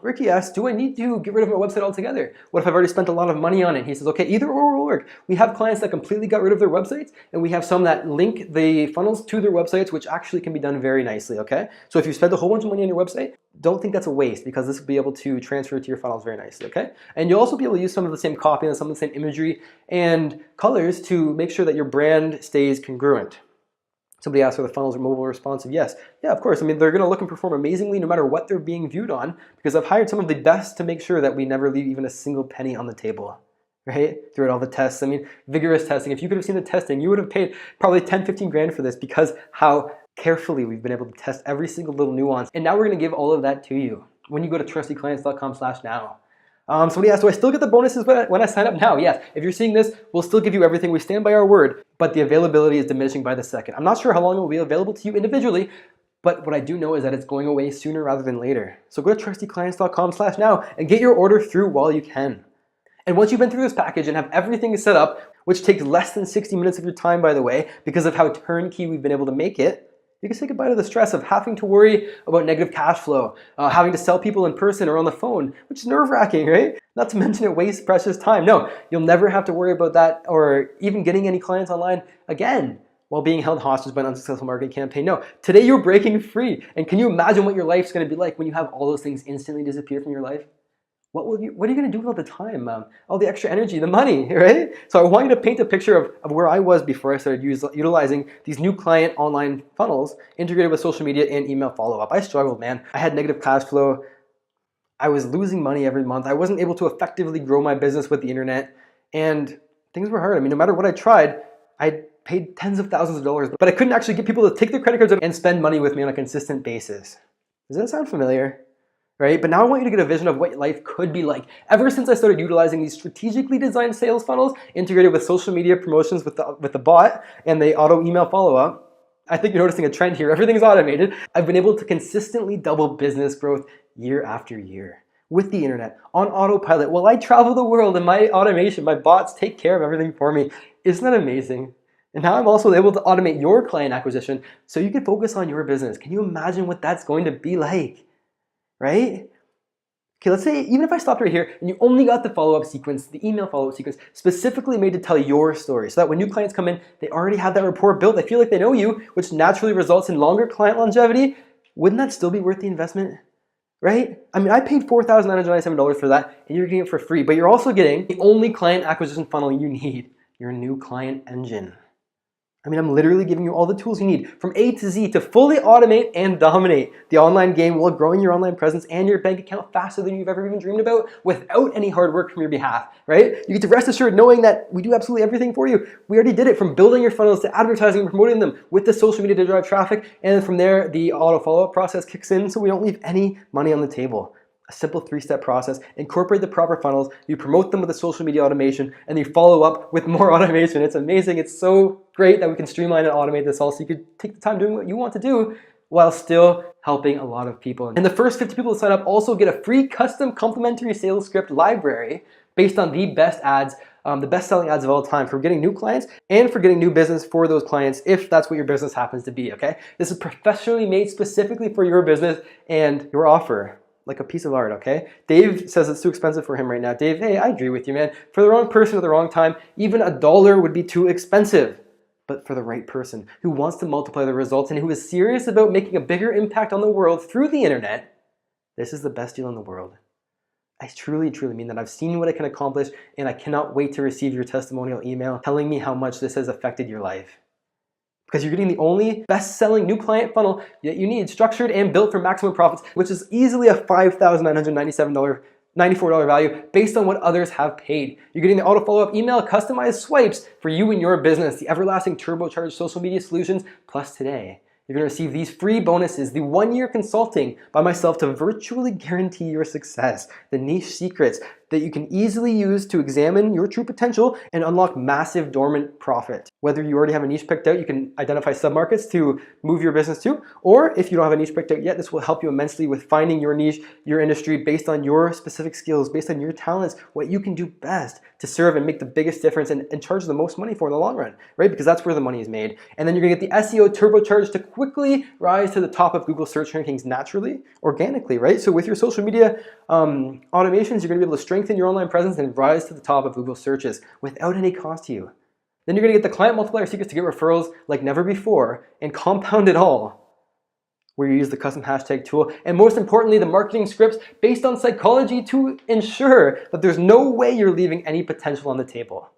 Ricky asks, do I need to get rid of my website altogether? What if I've already spent a lot of money on it? He says, okay, either or will work. We have clients that completely got rid of their websites, and we have some that link the funnels to their websites, which actually can be done very nicely, okay? So if you spend a whole bunch of money on your website, don't think that's a waste, because this will be able to transfer to your funnels very nicely, okay? And you'll also be able to use some of the same copy and some of the same imagery and colors to make sure that your brand stays congruent. Somebody asked, are the funnels mobile responsive? Yes. Yeah, of course. I mean, they're going to look and perform amazingly no matter what they're being viewed on, because I've hired some of the best to make sure that we never leave even a single penny on the table, right? Throughout all the tests. I mean, vigorous testing. If you could have seen the testing, you would have paid probably 10, 15 grand for this, because how carefully we've been able to test every single little nuance. And now we're going to give all of that to you when you go to trustyclients.com/now. Somebody asked, do I still get the bonuses when I sign up now? Yes. If you're seeing this, we'll still give you everything. We stand by our word, but the availability is diminishing by the second. I'm not sure how long it will be available to you individually, but what I do know is that it's going away sooner rather than later. So go to trustyclients.com/now and get your order through while you can. And once you've been through this package and have everything set up, which takes less than 60 minutes of your time, by the way, because of how turnkey we've been able to make it, you can say goodbye to the stress of having to worry about negative cash flow, having to sell people in person or on the phone, which is nerve-wracking, right? Not to mention it wastes precious time. No, you'll never have to worry about that, or even getting any clients online again while being held hostage by an unsuccessful marketing campaign. No, today you're breaking free. And can you imagine what your life's gonna be like when you have all those things instantly disappear from your life? What are you going to do with all the time, all the extra energy, the money, right? So I want you to paint a picture of where I was before I started utilizing these new client online funnels integrated with social media and email follow-up. I struggled, man. I had negative cash flow. I was losing money every month. I wasn't able to effectively grow my business with the internet, and things were hard. I mean, no matter what I tried, I paid tens of thousands of dollars, but I couldn't actually get people to take their credit cards out and spend money with me on a consistent basis. Does that sound familiar? Right? But now I want you to get a vision of what life could be like. Ever since I started utilizing these strategically designed sales funnels integrated with social media promotions with the bot and the auto email follow-up, I think you're noticing a trend here. Everything's automated. I've been able to consistently double business growth year after year with the internet on autopilot while I travel the world, and my automation, my bots take care of everything for me. Isn't that amazing? And now I'm also able to automate your client acquisition so you can focus on your business. Can you imagine what that's going to be like? Right? Okay, let's say even if I stopped right here and you only got the follow-up sequence, the email follow-up sequence, specifically made to tell your story, so that when new clients come in, they already have that rapport built, they feel like they know you, which naturally results in longer client longevity. Wouldn't that still be worth the investment? Right? I mean, I paid $4,997 for that, and you're getting it for free, but you're also getting the only client acquisition funnel you need, your new client engine. I mean, I'm literally giving you all the tools you need from A to Z to fully automate and dominate the online game while growing your online presence and your bank account faster than you've ever even dreamed about without any hard work from your behalf, right? You get to rest assured knowing that we do absolutely everything for you. We already did it, from building your funnels to advertising and promoting them with the social media to drive traffic, and from there, the auto follow-up process kicks in so we don't leave any money on the table. A simple 3-step process. Incorporate the proper funnels, you promote them with the social media automation, and you follow up with more automation. It's amazing. It's so great that we can streamline and automate this all so you could take the time doing what you want to do while still helping a lot of people. And the first 50 people to sign up also get a free custom complimentary sales script library based on the best ads, the best-selling ads of all time, for getting new clients and for getting new business for those clients, if that's what your business happens to be, okay? This is professionally made specifically for your business and your offer. Like a piece of art, okay? Dave says it's too expensive for him right now. Dave, hey, I agree with you, man. For the wrong person at the wrong time, even $1 would be too expensive. But for the right person who wants to multiply the results and who is serious about making a bigger impact on the world through the internet, this is the best deal in the world. I truly, truly mean that. I've seen what it can accomplish, and I cannot wait to receive your testimonial email telling me how much this has affected your life. Because you're getting the only best-selling new client funnel that you need, structured and built for maximum profits, which is easily a $5,994 value based on what others have paid. You're getting the auto follow-up email, customized swipes for you and your business, the everlasting turbocharged social media solutions, plus today, you're going to receive these free bonuses, the 1-year consulting by myself to virtually guarantee your success, the niche secrets that you can easily use to examine your true potential and unlock massive dormant profit. Whether you already have a niche picked out, you can identify submarkets to move your business to, or if you don't have a niche picked out yet, this will help you immensely with finding your niche, your industry, based on your specific skills, based on your talents, what you can do best to serve and make the biggest difference and charge the most money for in the long run, right? Because that's where the money is made. And then you're gonna get the SEO turbocharged to quickly rise to the top of Google search rankings naturally, organically, right? So with your social media automations, you're gonna be able to strengthen your online presence and rise to the top of Google searches without any cost to you. Then you're gonna get the client multiplier secrets to get referrals like never before, and compound it all, where you use the custom hashtag tool, and most importantly, the marketing scripts based on psychology to ensure that there's no way you're leaving any potential on the table.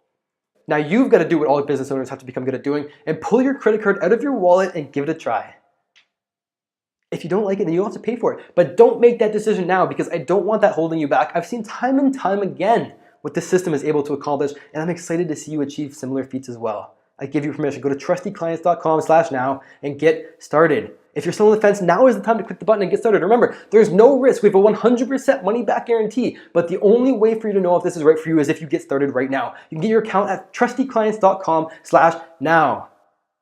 Now you've got to do what all business owners have to become good at doing, and pull your credit card out of your wallet and give it a try. If you don't like it, then you'll have to pay for it. But don't make that decision now, because I don't want that holding you back. I've seen time and time again what this system is able to accomplish, and I'm excited to see you achieve similar feats as well. I give you permission. Go to trustyclients.com/now and get started. If you're still on the fence, now is the time to click the button and get started. Remember, there's no risk. We have a 100% money back guarantee, but the only way for you to know if this is right for you is if you get started right now. You can get your account at trustyclients.com/now.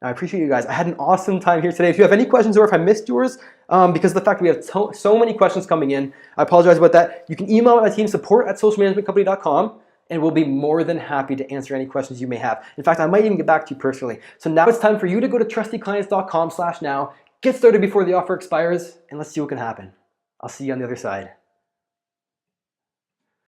I appreciate you guys. I had an awesome time here today. If you have any questions or if I missed yours, because of the fact we have so many questions coming in, I apologize about that. You can email my team, support@socialmanagementcompany.com, and we'll be more than happy to answer any questions you may have. In fact, I might even get back to you personally. So now it's time for you to go to trustyclients.com/now, get started before the offer expires, and let's see what can happen. I'll see you on the other side.